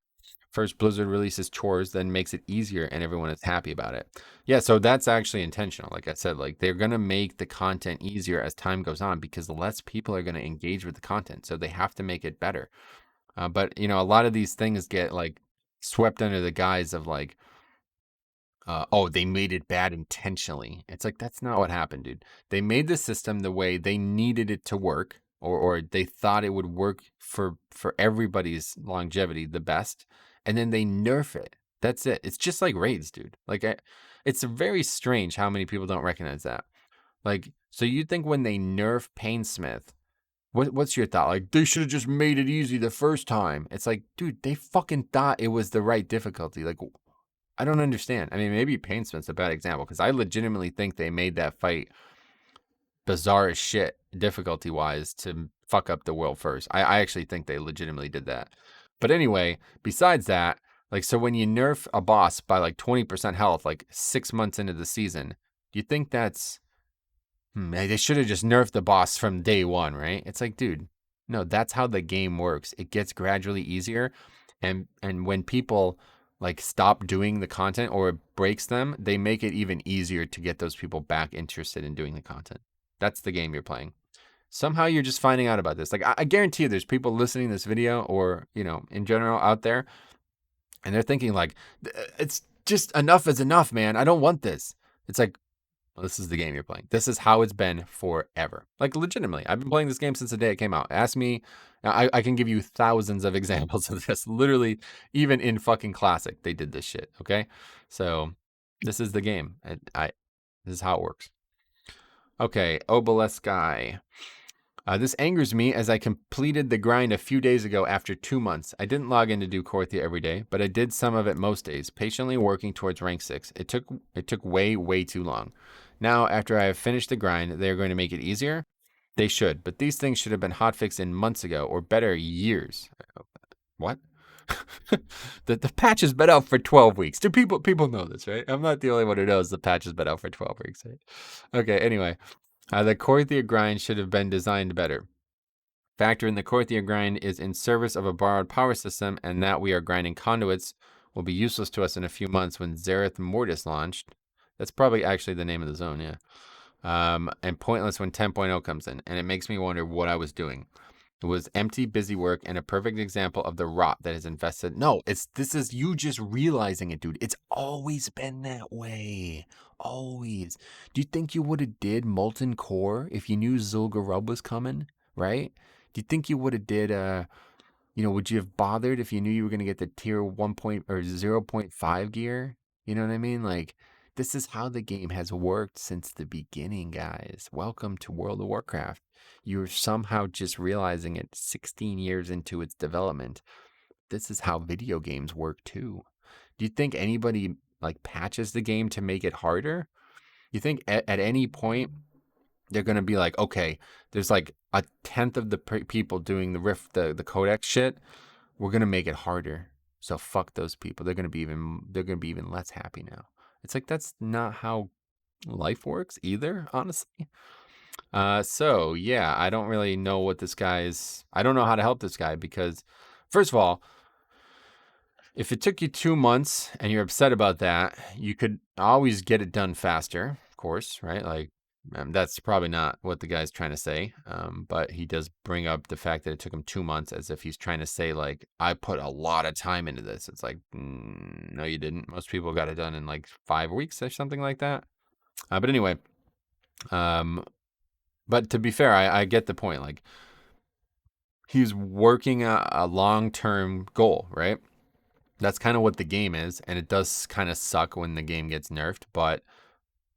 First, Blizzard releases chores, then makes it easier, and everyone is happy about it. Yeah, so that's actually intentional. Like I said, like they're gonna make the content easier as time goes on because less people are gonna engage with the content, so they have to make it better. But a lot of these things get like swept under the guise of like, oh, they made it bad intentionally. It's like that's not what happened, dude. They made the system the way they needed it to work, or they thought it would work for everybody's longevity the best, and then they nerf it. That's it. It's just like raids, dude. Like it's very strange how many people don't recognize that. Like, so you think when they nerf Painsmith, what's your thought? Like they should have just made it easy the first time. It's like, dude, they fucking thought it was the right difficulty. Like I don't understand. I mean, maybe Painsmith's a bad example because I legitimately think they made that fight bizarre as shit, difficulty wise, to fuck up the world first. I actually think they legitimately did that. But anyway, besides that, like, so when you nerf a boss by like 20% health, like 6 months into the season, do you think that's they should have just nerfed the boss from day one, right? It's like, dude, no, that's how the game works. It gets gradually easier, and when people like stop doing the content or it breaks them, they make it even easier to get those people back interested in doing the content. That's the game you're playing. Somehow you're just finding out about this. Like I guarantee you, there's people listening to this video or in general out there, and they're thinking like, it's just enough is enough, man. I don't want this. It's like, well, this is the game you're playing. This is how it's been forever. Like legitimately, I've been playing this game since the day it came out. Ask me, I can give you thousands of examples of this. Literally, even in fucking Classic, they did this shit. Okay, so this is the game. This is how it works. Okay, Obelisk guy. This angers me as I completed the grind a few days ago after 2 months. I didn't log in to do Korthia every day, but I did some of it most days, patiently working towards rank 6. It took way too long. Now, after I have finished the grind, they are going to make it easier. They should, but these things should have been hotfixed in months ago, or better, years. What? the patch has been out for 12 weeks. Do people know this, right? I'm not the only one who knows the patch has been out for 12 weeks, right? Okay, anyway. The Korthia grind should have been designed better. Factor in the Korthia grind is in service of a borrowed power system, and that we are grinding conduits will be useless to us in a few months when Zareth Mortis launched. That's probably actually the name of the zone, yeah. And pointless when 10.0 comes in, and it makes me wonder what I was doing. It was empty, busy work, and a perfect example of the rot that is invested. No, this is you just realizing it, dude. It's always been that way. Always. Do you think you would have did Molten Core if you knew Zul'Gurub was coming? Right? Do you think you would have did would you have bothered if you knew you were gonna get the tier 1 point or 0.5 gear? You know what I mean? Like this is how the game has worked since the beginning, guys. Welcome to World of Warcraft. You're somehow just realizing it 16 years into its development. This is how video games work too. Do you think anybody like patches the game to make it harder? You think at any point they're going to be like, okay, there's like a tenth of the people doing the the codex shit. We're going to make it harder. So fuck those people. They're going to be even less happy now. It's like that's not how life works either, honestly. So yeah, I don't really know what this guy's. I don't know how to help this guy because, first of all, if it took you 2 months and you're upset about that, you could always get it done faster, of course, right? Like that's probably not what the guy's trying to say, but he does bring up the fact that it took him 2 months as if he's trying to say like I put a lot of time into this. It's like no, you didn't. Most people got it done in like 5 weeks or something like that. But anyway, um, but to be fair, I get the point. Like he's working a long-term goal, right? That's kind of what the game is, and it does kind of suck when the game gets nerfed, but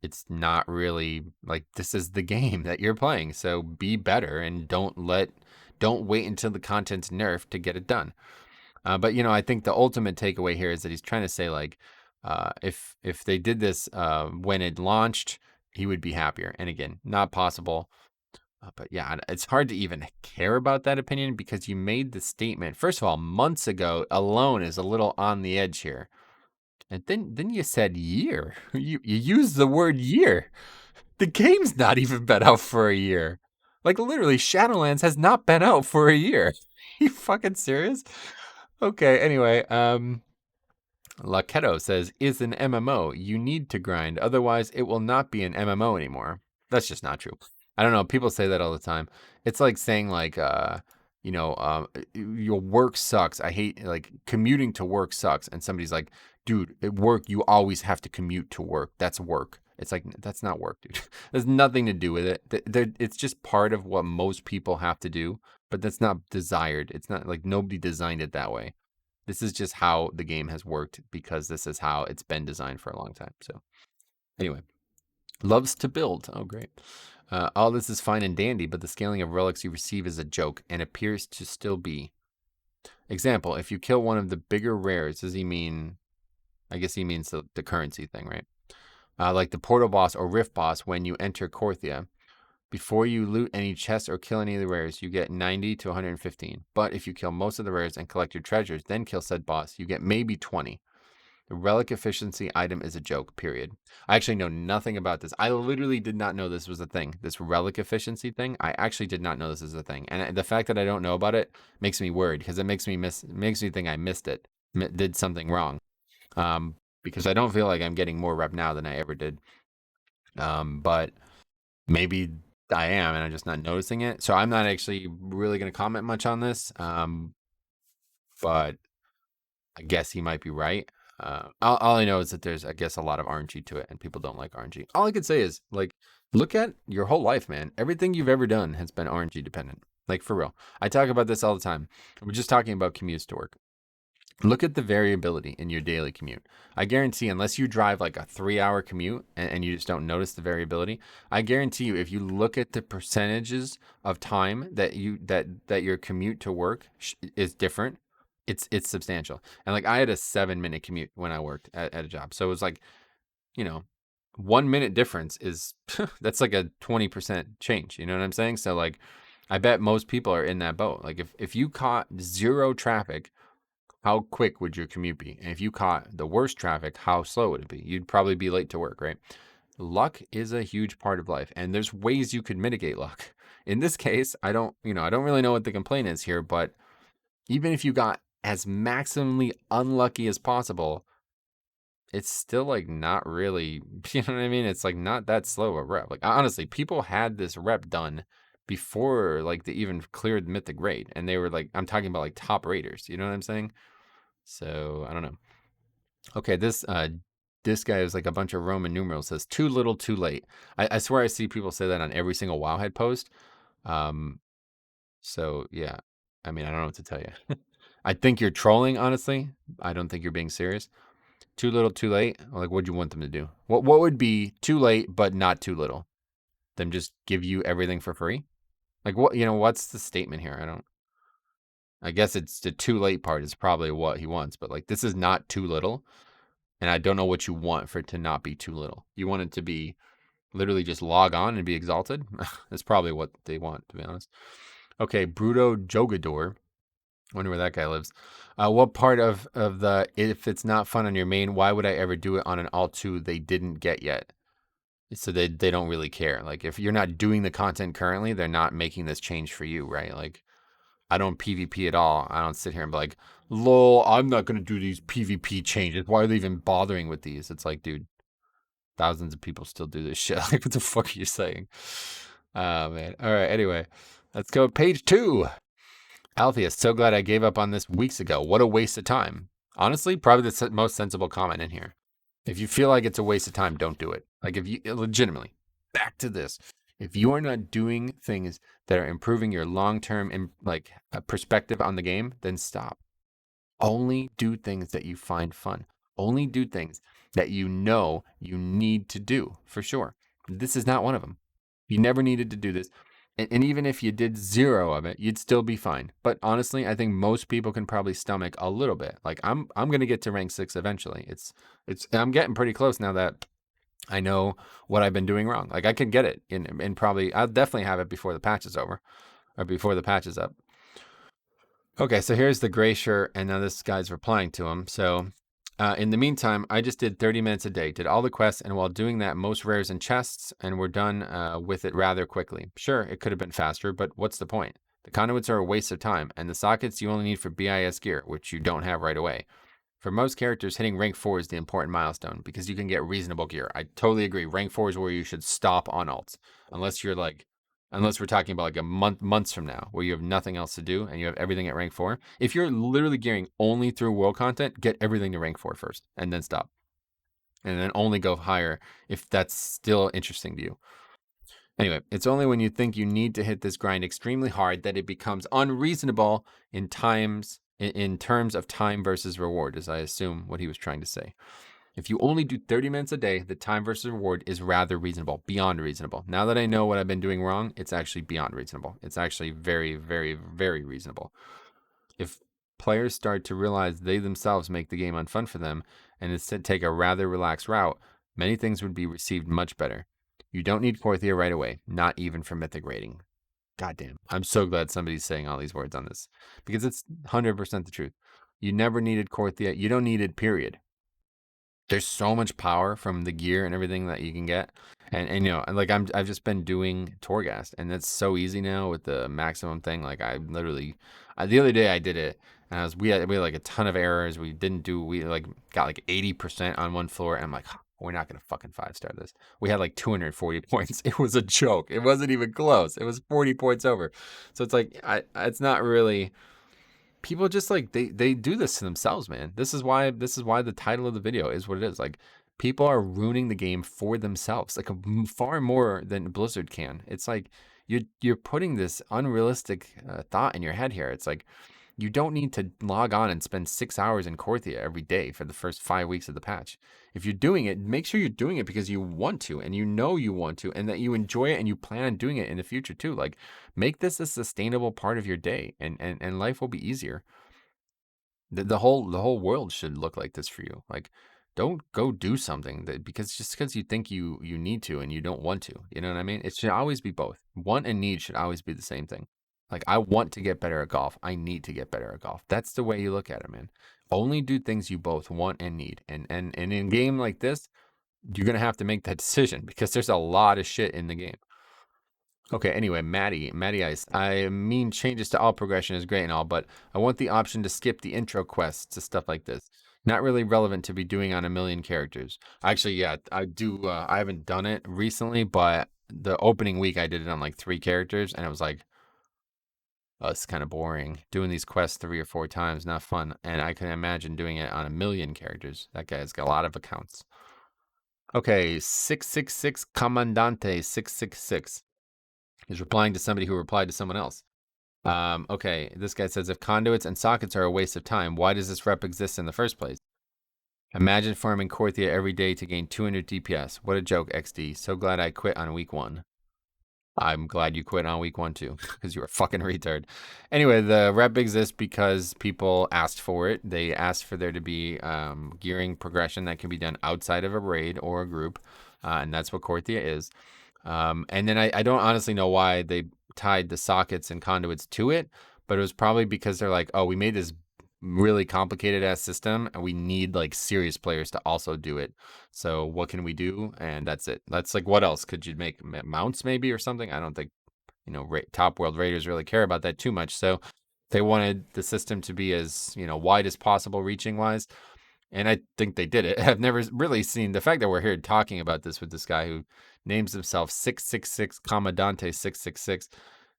it's not really like this is the game that you're playing. So be better and don't wait until the content's nerfed to get it done. But I think the ultimate takeaway here is that he's trying to say like, if they did this when it launched, he would be happier. And again, not possible. But yeah, it's hard to even care about that opinion because you made the statement. First of all, months ago alone is a little on the edge here. And then you said year. You used the word year. The game's not even been out for a year. Like literally, Shadowlands has not been out for a year. You fucking serious? Okay, anyway, Laketo says, is an MMO. You need to grind, otherwise it will not be an MMO anymore. That's just not true. I don't know. People say that all the time. It's like saying like, your work sucks. I hate like commuting to work sucks. And somebody's like, dude, at work you always have to commute to work. That's work. It's like that's not work, dude. There's nothing to do with it. It's just part of what most people have to do, but that's not desired. It's not like nobody designed it that way. This is just how the game has worked because this is how it's been designed for a long time. So, anyway, loves to build. Oh, great. All this is fine and dandy, but the scaling of relics you receive is a joke and appears to still be. Example, if you kill one of the bigger rares, does he mean, I guess he means the currency thing, right? Like the portal boss or rift boss when you enter Korthia. Before you loot any chests or kill any of the rares, you get 90 to 115. But if you kill most of the rares and collect your treasures, then kill said boss, you get maybe 20. The relic efficiency item is a joke, period. I actually know nothing about this. I literally did not know this was a thing. This relic efficiency thing, I actually did not know this is a thing. And the fact that I don't know about it makes me worried because it makes me think I missed it, did something wrong. Because I don't feel like I'm getting more rep now than I ever did. But maybe I am and I'm just not noticing it. So I'm not actually really going to comment much on this. But I guess he might be right. All I know is that there's, I guess, a lot of RNG to it, and people don't like RNG. All I could say is, like, look at your whole life, man. Everything you've ever done has been RNG dependent. Like, for real. I talk about this all the time. We're just talking about commutes to work. Look at the variability in your daily commute. I guarantee, unless you drive like a 3-hour commute and you just don't notice the variability, I guarantee you, if you look at the percentages of time that your commute to work is different, it's substantial. And like I had a 7-minute commute when I worked at a job, so it was like, you know, 1 minute difference is that's like a 20% change. You know what I'm saying? So like, I bet most people are in that boat. Like if you caught zero traffic, how quick would your commute be? And if you caught the worst traffic, how slow would it be? You'd probably be late to work, right? Luck is a huge part of life, and there's ways you could mitigate luck. In this case, I don't really know what the complaint is here, but even if you got as maximally unlucky as possible, it's still like not really, you know what I mean? It's like not that slow a rep. Like honestly, people had this rep done before like they even cleared Mythic Raid, and they were like, I'm talking about like top raiders. You know what I'm saying? So I don't know. Okay, this guy is like a bunch of Roman numerals. Says too little, too late. I swear I see people say that on every single Wowhead post. Um, so yeah, I mean I don't know what to tell you. I think you're trolling. Honestly, I don't think you're being serious. Too little, too late. Like, what'd you want them to do? What would be too late but not too little? Them just give you everything for free? Like what? What's the statement here? I don't. I guess it's the too late part is probably what he wants, but like this is not too little. And I don't know what you want for it to not be too little. You want it to be literally just log on and be exalted? That's probably what they want, to be honest. Okay, Bruto Jogador. Wonder where that guy lives. What part of the, if it's not fun on your main, why would I ever do it on an alt 2 they didn't get yet? So they don't really care. Like if you're not doing the content currently, they're not making this change for you, right? Like I don't PvP at all. I don't sit here and be like, lol, I'm not going to do these PvP changes. Why are they even bothering with these? It's like, dude, thousands of people still do this shit. Like, what the fuck are you saying? Oh, man. All right. Anyway, let's go. Page 2. Healthiest. So glad I gave up on this weeks ago. What a waste of time. Honestly, probably the most sensible comment in here. If you feel like it's a waste of time, don't do it. Like, if you legitimately, back to this. If you are not doing things that are improving your long term perspective on the game, then stop. Only do things that you find fun. Only do things that you know you need to do for sure. This is not one of them. You never needed to do this. And even if you did zero of it, you'd still be fine. But honestly, I think most people can probably stomach a little bit. Like I'm gonna get to rank 6 eventually. It's I'm getting pretty close now that I know what I've been doing wrong. Like I could get it in probably I'll definitely have it before the patch is over or before the patch is up. Okay, so here's the gray shirt, and now this guy's replying to him. So, in the meantime, I just did 30 minutes a day, did all the quests, and while doing that, most rares and chests, and we're done with it rather quickly. Sure, it could have been faster, but what's the point? The conduits are a waste of time, and the sockets you only need for BIS gear, which you don't have right away. For most characters, hitting rank 4 is the important milestone because you can get reasonable gear. I totally agree. Rank 4 is where you should stop on alts. Unless you're like unless we're talking about like a months from now where you have nothing else to do and you have everything at rank 4. If you're literally gearing only through world content, get everything to rank 4 first and then stop. And then only go higher if that's still interesting to you. Anyway, it's only when you think you need to hit this grind extremely hard that it becomes unreasonable in terms of time versus reward, as I assume what he was trying to say. If you only do 30 minutes a day, the time versus reward is rather reasonable, beyond reasonable. Now that I know what I've been doing wrong, it's actually beyond reasonable. It's actually very, very, very reasonable. If players start to realize they themselves make the game unfun for them and instead take a rather relaxed route, many things would be received much better. You don't need Korthia right away, not even for mythic rating. Goddamn. I'm so glad somebody's saying all these words on this because it's 100% the truth. You never needed Korthia. You don't need it, period. There's so much power from the gear and everything that you can get. And you know, like I've just been doing Torghast, and it's so easy now with the maximum thing. Like I literally, the other day I did it, and we had like a ton of errors. We like got like 80% on one floor, and I'm like, we're not gonna fucking 5-star this. We had like 240 points. It was a joke. It wasn't even close. It was 40 points over. So it's like it's not really people just like they do this to themselves, man. This is why the title of the video is what it is. Like people are ruining the game for themselves, like far more than Blizzard can. It's like you're putting this unrealistic thought in your head here. It's like you don't need to log on and spend 6 hours in Korthia every day for the first 5 weeks of the patch. If you're doing it, make sure you're doing it because you want to and you know you want to and that you enjoy it and you plan on doing it in the future too. Like make this a sustainable part of your day and life will be easier. The whole world should look like this for you. Like don't go do something that because you think you need to and you don't want to. You know what I mean? It should always be both. Want and need should always be the same thing. Like I want to get better at golf. I need to get better at golf. That's the way you look at it, man. Only do things you both want and need. And in a game like this, you're gonna have to make that decision because there's a lot of shit in the game. Okay, anyway, Maddie Ice. I mean, changes to all progression is great and all, but I want the option to skip the intro quests to stuff like this. Not really relevant to be doing on a million characters. Actually, yeah, I do. I haven't done it recently, but the opening week I did it on like 3 characters, and it was like, oh, it's kind of boring. Doing these quests 3 or 4 times, not fun. And I can imagine doing it on a million characters. That guy's got a lot of accounts. Okay, 666 Commandante 666 is replying to somebody who replied to someone else. Okay, this guy says if conduits and sockets are a waste of time, why does this rep exist in the first place? Imagine farming Korthia every day to gain 200 DPS. What a joke, XD. So glad I quit on week 1. I'm glad you quit on week 1 too, because you were a fucking retard. Anyway, the rep exists because people asked for it. They asked for there to be gearing progression that can be done outside of a raid or a group, and that's what Korthia is. And then I don't honestly know why they tied the sockets and conduits to it, but it was probably because they're like, oh, we made this really complicated ass system and we need like serious players to also do it. So what can we do? And that's it. That's like, what else could you make? Mounts maybe or something? I don't think, top world raiders really care about that too much. So they wanted the system to be as, wide as possible reaching wise. And I think they did it. I've never really seen the fact that we're here talking about this with this guy who names himself 666 Commandante 666.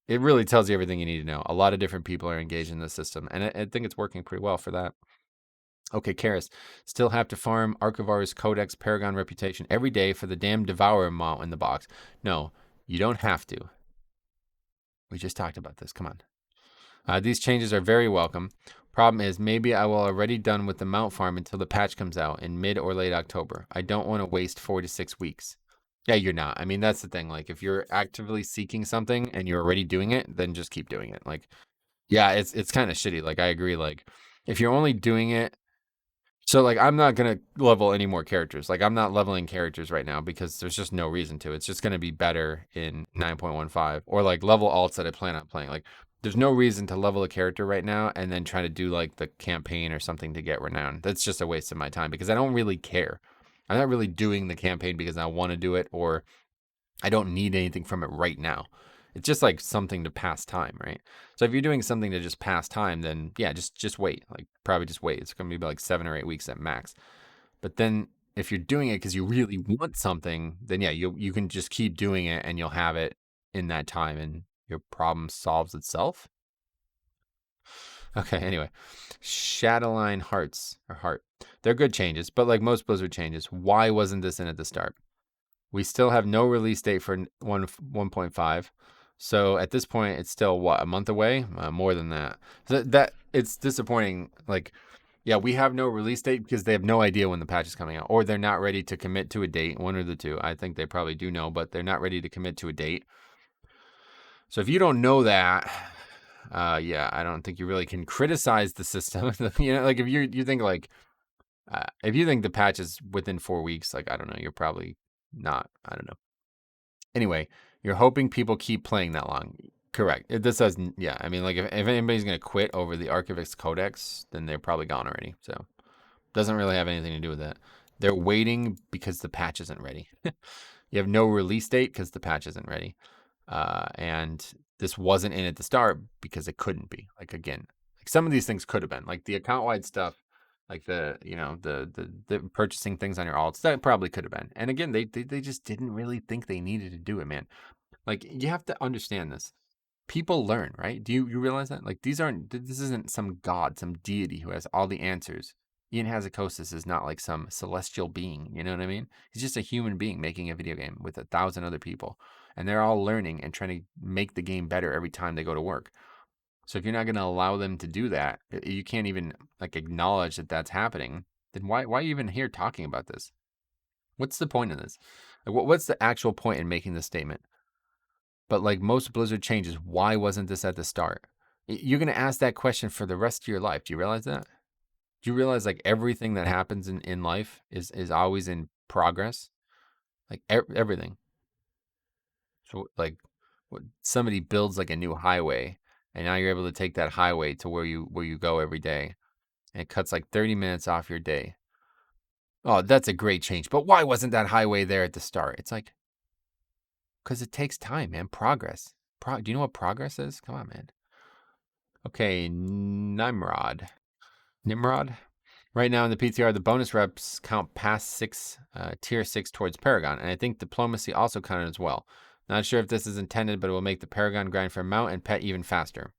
It really tells you everything you need to know. A lot of different people are engaged in the system, and I think it's working pretty well for that. Okay, Karis, still have to farm Archivar's Codex Paragon reputation every day for the damn Devourer mount in the box. No, you don't have to. We just talked about this. Come on. These changes are very welcome. Problem is, maybe I will already done with the mount farm until the patch comes out in mid or late October. I don't want to waste 4 to 6 weeks. Yeah, you're not. I mean, that's the thing. Like, if you're actively seeking something and you're already doing it, then just keep doing it. Like, yeah, it's kind of shitty. Like, I agree. Like, if you're only doing it, so like, I'm not gonna level any more characters. Like, I'm not leveling characters right now because there's just no reason to. It's just gonna be better in 9.15 or like level alts that I plan on playing. Like, there's no reason to level a character right now and then try to do like the campaign or something to get renowned. That's just a waste of my time because I don't really care. I'm not really doing the campaign because I want to do it or I don't need anything from it right now. It's just like something to pass time, right? So if you're doing something to just pass time, then yeah, just wait. Like probably just wait. It's gonna be like 7 or 8 weeks at max. But then if you're doing it because you really want something, then yeah, you can just keep doing it and you'll have it in that time and your problem solves itself. Okay, anyway. Shadowline Hearts or Heart. They're good changes, but like most Blizzard changes, why wasn't this in at the start? We still have no release date for 1.5. So at this point, it's still what, a month away? More than that. So that it's disappointing. Like, yeah, we have no release date because they have no idea when the patch is coming out, or they're not ready to commit to a date. One or the two. I think they probably do know, but they're not ready to commit to a date. So if you don't know that, yeah, I don't think you really can criticize the system. You know, like if you think like if you think the patch is within 4 weeks, like I don't know, you're probably not. I don't know. Anyway, you're hoping people keep playing that long. Correct. This doesn't. Yeah, I mean, like if anybody's gonna quit over the Archivix Codex, then they're probably gone already. So doesn't really have anything to do with that. They're waiting because the patch isn't ready. You have no release date because the patch isn't ready. And this wasn't in at the start because it couldn't be. Like again, like some of these things could have been like the account wide stuff, like the the purchasing things on your alts that probably could have been. And again, they just didn't really think they needed to do it, man. Like you have to understand this. People learn, right? Do you realize that? Like this isn't some god, some deity who has all the answers. Ian Hazakosis is not like some celestial being, you know what I mean? He's just a human being making a video game with 1,000 other people. And they're all learning and trying to make the game better every time they go to work. So if you're not going to allow them to do that, you can't even like acknowledge that that's happening, then why are you even here talking about this? What's the point of this? Like, what's the actual point in making this statement? But like most Blizzard changes, why wasn't this at the start? You're going to ask that question for the rest of your life. Do you realize that? Do you realize like everything that happens in life is always in progress? Like everything. So like somebody builds like a new highway and now you're able to take that highway to where you go every day and it cuts like 30 minutes off your day. Oh, that's a great change. But why wasn't that highway there at the start? It's like because it takes time, man. Progress. Do you know what progress is? Come on, man. Okay, Nimrod. Right now in the PTR, the bonus reps count past tier 6 towards Paragon, and I think diplomacy also counted as well. Not sure if this is intended, but it will make the Paragon grind for mount and pet even faster.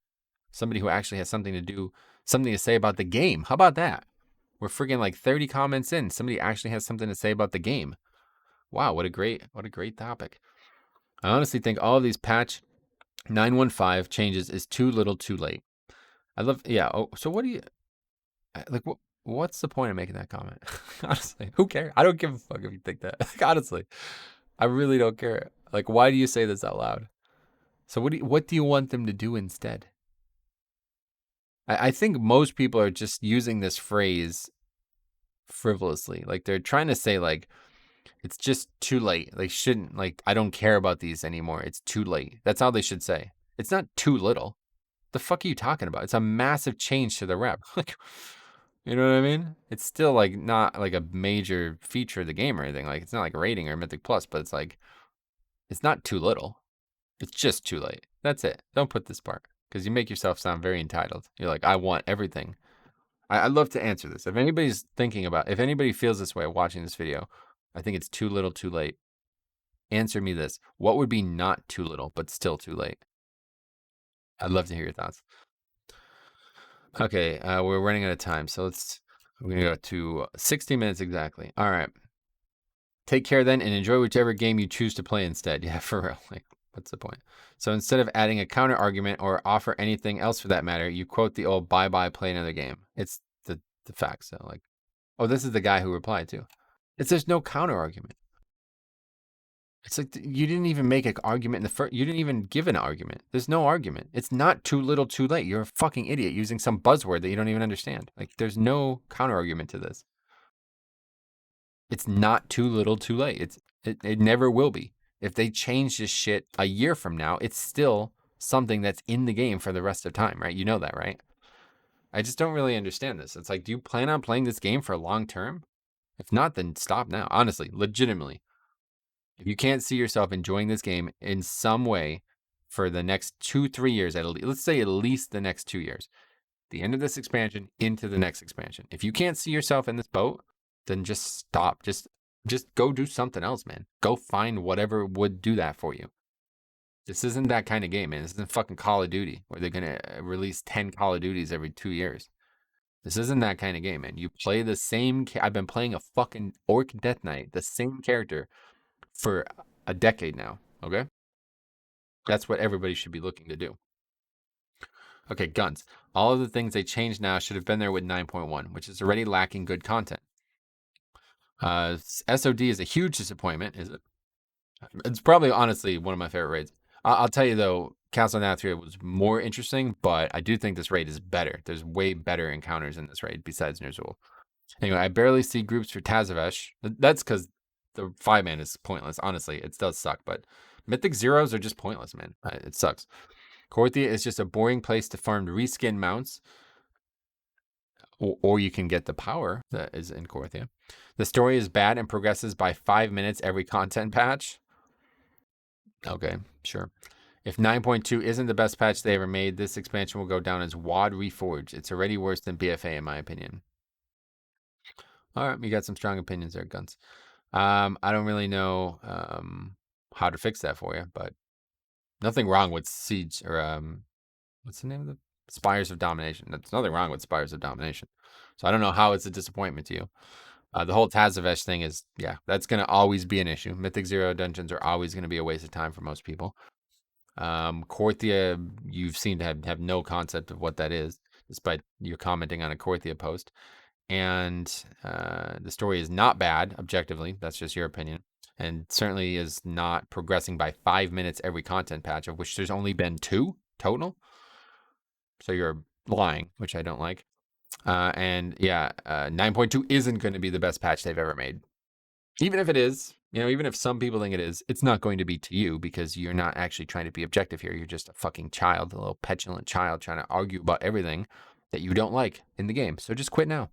Somebody who actually has something to say about the game. How about that? We're freaking like 30 comments in. Somebody actually has something to say about the game. Wow, what a great topic. I honestly think all of these patch 915 changes is too little too late. Yeah. Oh, so what do you, like, what's the point of making that comment? Honestly, who cares? I don't give a fuck if you think that. Like, honestly, I really don't care. Like, why do you say this out loud? So what do you want them to do instead? I think most people are just using this phrase frivolously. Like they're trying to say like it's just too late. They shouldn't like I don't care about these anymore. It's too late. That's all they should say. It's not too little. The fuck are you talking about? It's a massive change to the rep. Like, you know what I mean? It's still like not like a major feature of the game or anything. Like it's not like rating or Mythic Plus, but it's like it's not too little. It's just too late. That's it. Don't put this part because you make yourself sound very entitled. You're like, I want everything. I'd love to answer this. If anybody feels this way watching this video, I think it's too little too late. Answer me this. What would be not too little, but still too late? I'd love to hear your thoughts. Okay, we're running out of time, so we're gonna go to 60 minutes exactly. All right. Take care then, and enjoy whichever game you choose to play instead. Yeah, for real. Like, What's the point? So instead of adding a counter argument or offer anything else for that matter, you quote the old "bye bye, play another game." It's the facts. So like, oh, this is the guy who replied too. It's there's no counter argument. It's like you didn't even make an argument in the first. You didn't even give an argument. There's no argument. It's not too little, too late. You're a fucking idiot using some buzzword that you don't even understand. Like there's no counter argument to this. It's not too little, too late. It never will be. If they change this shit a year from now, it's still something that's in the game for the rest of time, right? You know that, right? I just don't really understand this. It's like, do you plan on playing this game for long term? If not, then stop now. Honestly, legitimately. If you can't see yourself enjoying this game in some way for the next 2, 3 years, let's say at least the next 2 years, the end of this expansion into the next expansion. If you can't see yourself in this boat, then just stop. Just go do something else, man. Go find whatever would do that for you. This isn't that kind of game, man. This isn't fucking Call of Duty where they're gonna release 10 Call of Duties every 2 years. This isn't that kind of game, man. You play the same. I've been playing a fucking Orc Death Knight, the same character, for a decade now. Okay, that's what everybody should be looking to do. Okay, guns. All of the things they changed now should have been there with 9.1, which is already lacking good content. SOD is a huge disappointment, is it? It's probably honestly one of my favorite raids. I'll tell you though, Castle Nathria was more interesting, but I do think this raid is better. There's way better encounters in this raid besides Ner'zhul. Anyway, I barely see groups for Tazavesh. That's because the 5-man is pointless. Honestly, it does suck, but Mythic Zeros are just pointless, man. It sucks. Korthia is just a boring place to farm reskin mounts, or you can get the power that is in Korthia. The story is bad and progresses by 5 minutes every content patch. Okay, sure. If 9.2 isn't the best patch they ever made, this expansion will go down as WoD Reforged. It's already worse than BFA in my opinion. All right, you got some strong opinions there, Guns. I don't really know how to fix that for you, but nothing wrong with Siege or what's the name of the Spires of Domination? There's nothing wrong with Spires of Domination. So I don't know how it's a disappointment to you. The whole Tazavesh thing is, yeah, that's going to always be an issue. Mythic Zero dungeons are always going to be a waste of time for most people. Korthia, you seem to have no concept of what that is, despite you commenting on a Korthia post. And the story is not bad, objectively. That's just your opinion. And certainly is not progressing by 5 minutes every content patch, of which there's only been 2 total. So you're lying, which I don't like. And yeah, 9.2 isn't going to be the best patch they've ever made. Even if it is, even if some people think it is, it's not going to be to you because you're not actually trying to be objective here. You're just a fucking child, a little petulant child trying to argue about everything that you don't like in the game. So just quit now.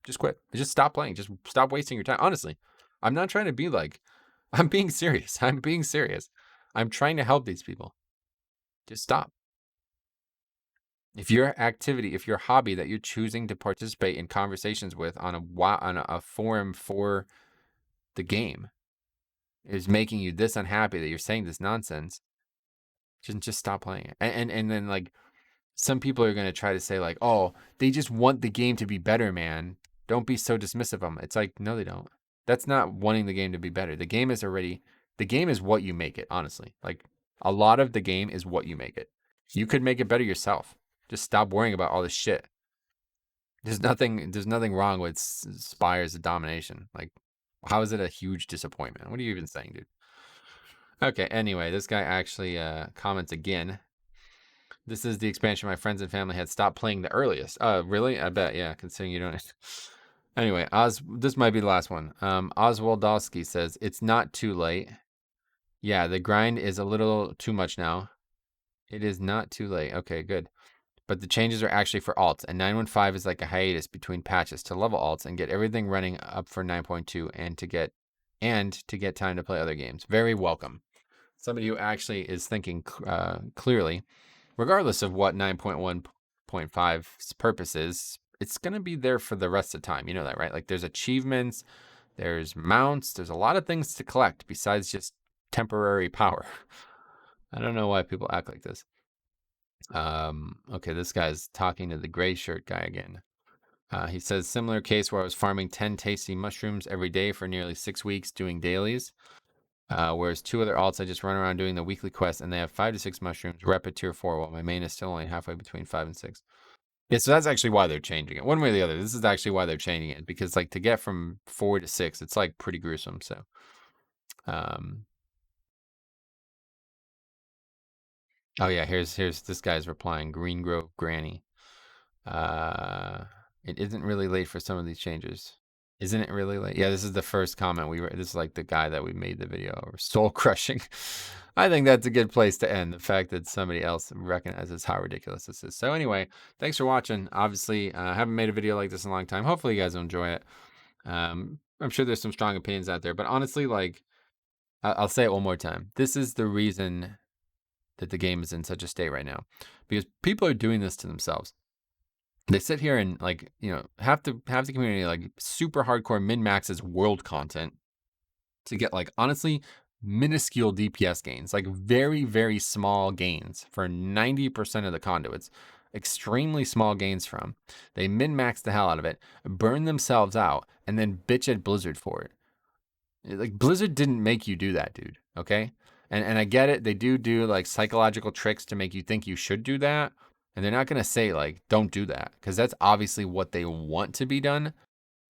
Just quit. Just stop playing. Just stop wasting your time. Honestly, I'm not trying to be like, I'm being serious. I'm being serious. I'm trying to help these people. Just stop. If your activity, if your hobby that you're choosing to participate in conversations with on a forum for the game is making you this unhappy that you're saying this nonsense, just stop playing it. And then like some people are gonna try to say like, oh, they just want the game to be better, man. Don't be so dismissive of them. It's like, no, they don't. That's not wanting the game to be better. The game is what you make it, honestly. Like a lot of the game is what you make it. You could make it better yourself. Just stop worrying about all this shit. There's nothing wrong with Spires of Domination. Like, how is it a huge disappointment? What are you even saying, dude? Okay, anyway, this guy actually comments again. This is the expansion my friends and family had stopped playing the earliest. Really? I bet, yeah, considering you don't. Anyway, this might be the last one. Oswaldowski says, it's not too late. Yeah, the grind is a little too much now. It is not too late. Okay, good. But the changes are actually for alts, and 9.15 is like a hiatus between patches to level alts and get everything running up for 9.2 and to get time to play other games. Very welcome. Somebody who actually is thinking clearly, regardless of what 9.1.5's purpose is, it's going to be there for the rest of the time. You know that, right? Like there's achievements, there's mounts, there's a lot of things to collect besides just temporary power. I don't know why people act like this. Okay, this guy's talking to the gray shirt guy again. He says, similar case where I was farming 10 tasty mushrooms every day for nearly 6 weeks doing dailies. Whereas two other alts, I just run around doing the weekly quest, and they have 5 to 6 mushrooms, rep at tier 4, while my main is still only halfway between 5 and 6. Yeah, so that's actually why they're changing it. One way or the other, this is actually why they're changing it, because like to get from 4 to 6, it's like pretty gruesome. So, um, oh yeah, here's this guy's replying. Green Grove Granny. Uh, it isn't really late for some of these changes. Isn't it really late? Yeah, this is the first comment we were. This is like the guy that we made the video over. Soul crushing. I think that's a good place to end. The fact that somebody else recognizes how ridiculous this is. So anyway, thanks for watching. Obviously, I haven't made a video like this in a long time. Hopefully, you guys will enjoy it. I'm sure there's some strong opinions out there, but honestly, like I'll say it one more time. This is the reason that the game is in such a state right now, because people are doing this to themselves. They sit here and like, have the community like super hardcore min maxes world content to get like honestly minuscule DPS gains, like very, very small gains for 90% of the conduits. Extremely small gains from. They min max the hell out of it, burn themselves out, and then bitch at Blizzard for it. Like Blizzard didn't make you do that, dude. Okay, and I get it. They do like psychological tricks to make you think you should do that, and they're not gonna say like don't do that because that's obviously what they want to be done.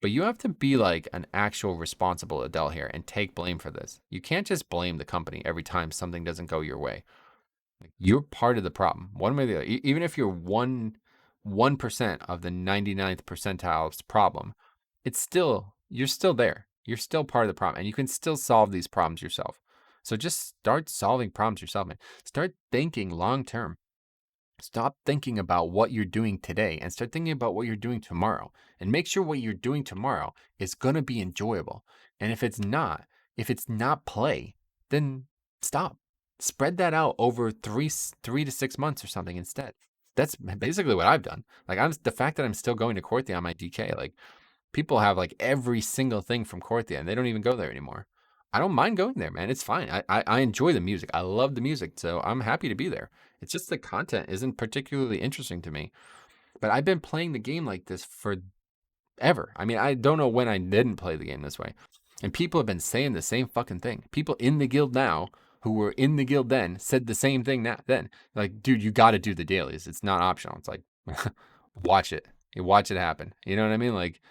But you have to be like an actual responsible adult here and take blame for this. You can't just blame the company every time something doesn't go your way. You're part of the problem, one way or the other. Even if you're 1% of the 99th percentile's problem, you're still there. You're still part of the problem, and you can still solve these problems yourself. So just start solving problems yourself, man. Start thinking long term. Stop thinking about what you're doing today and start thinking about what you're doing tomorrow. And make sure what you're doing tomorrow is gonna be enjoyable. And if it's not play, then stop. Spread that out over 3 to 6 months or something instead. That's basically what I've done. Like the fact that I'm still going to Korthia on my DK, like people have like every single thing from Korthia and they don't even go there anymore. I don't mind going there, man. It's fine. I enjoy the music. I love the music, so I'm happy to be there. It's just the content isn't particularly interesting to me. But I've been playing the game like this forever. I mean, I don't know when I didn't play the game this way. And people have been saying the same fucking thing. People in the guild now who were in the guild then said the same thing then. Like, dude, you got to do the dailies. It's not optional. It's like, watch it. You watch it happen. You know what I mean? Like,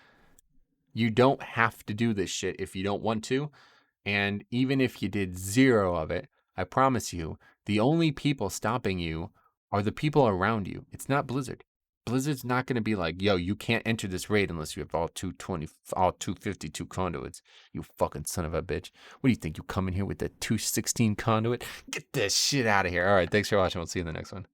you don't have to do this shit if you don't want to. And even if you did zero of it, I promise you, the only people stopping you are the people around you. It's not Blizzard. Blizzard's not going to be like, yo, you can't enter this raid unless you have all 252 conduits. You fucking son of a bitch. What do you think? You come in here with the 216 conduit? Get this shit out of here. All right, thanks for watching. We'll see you in the next one.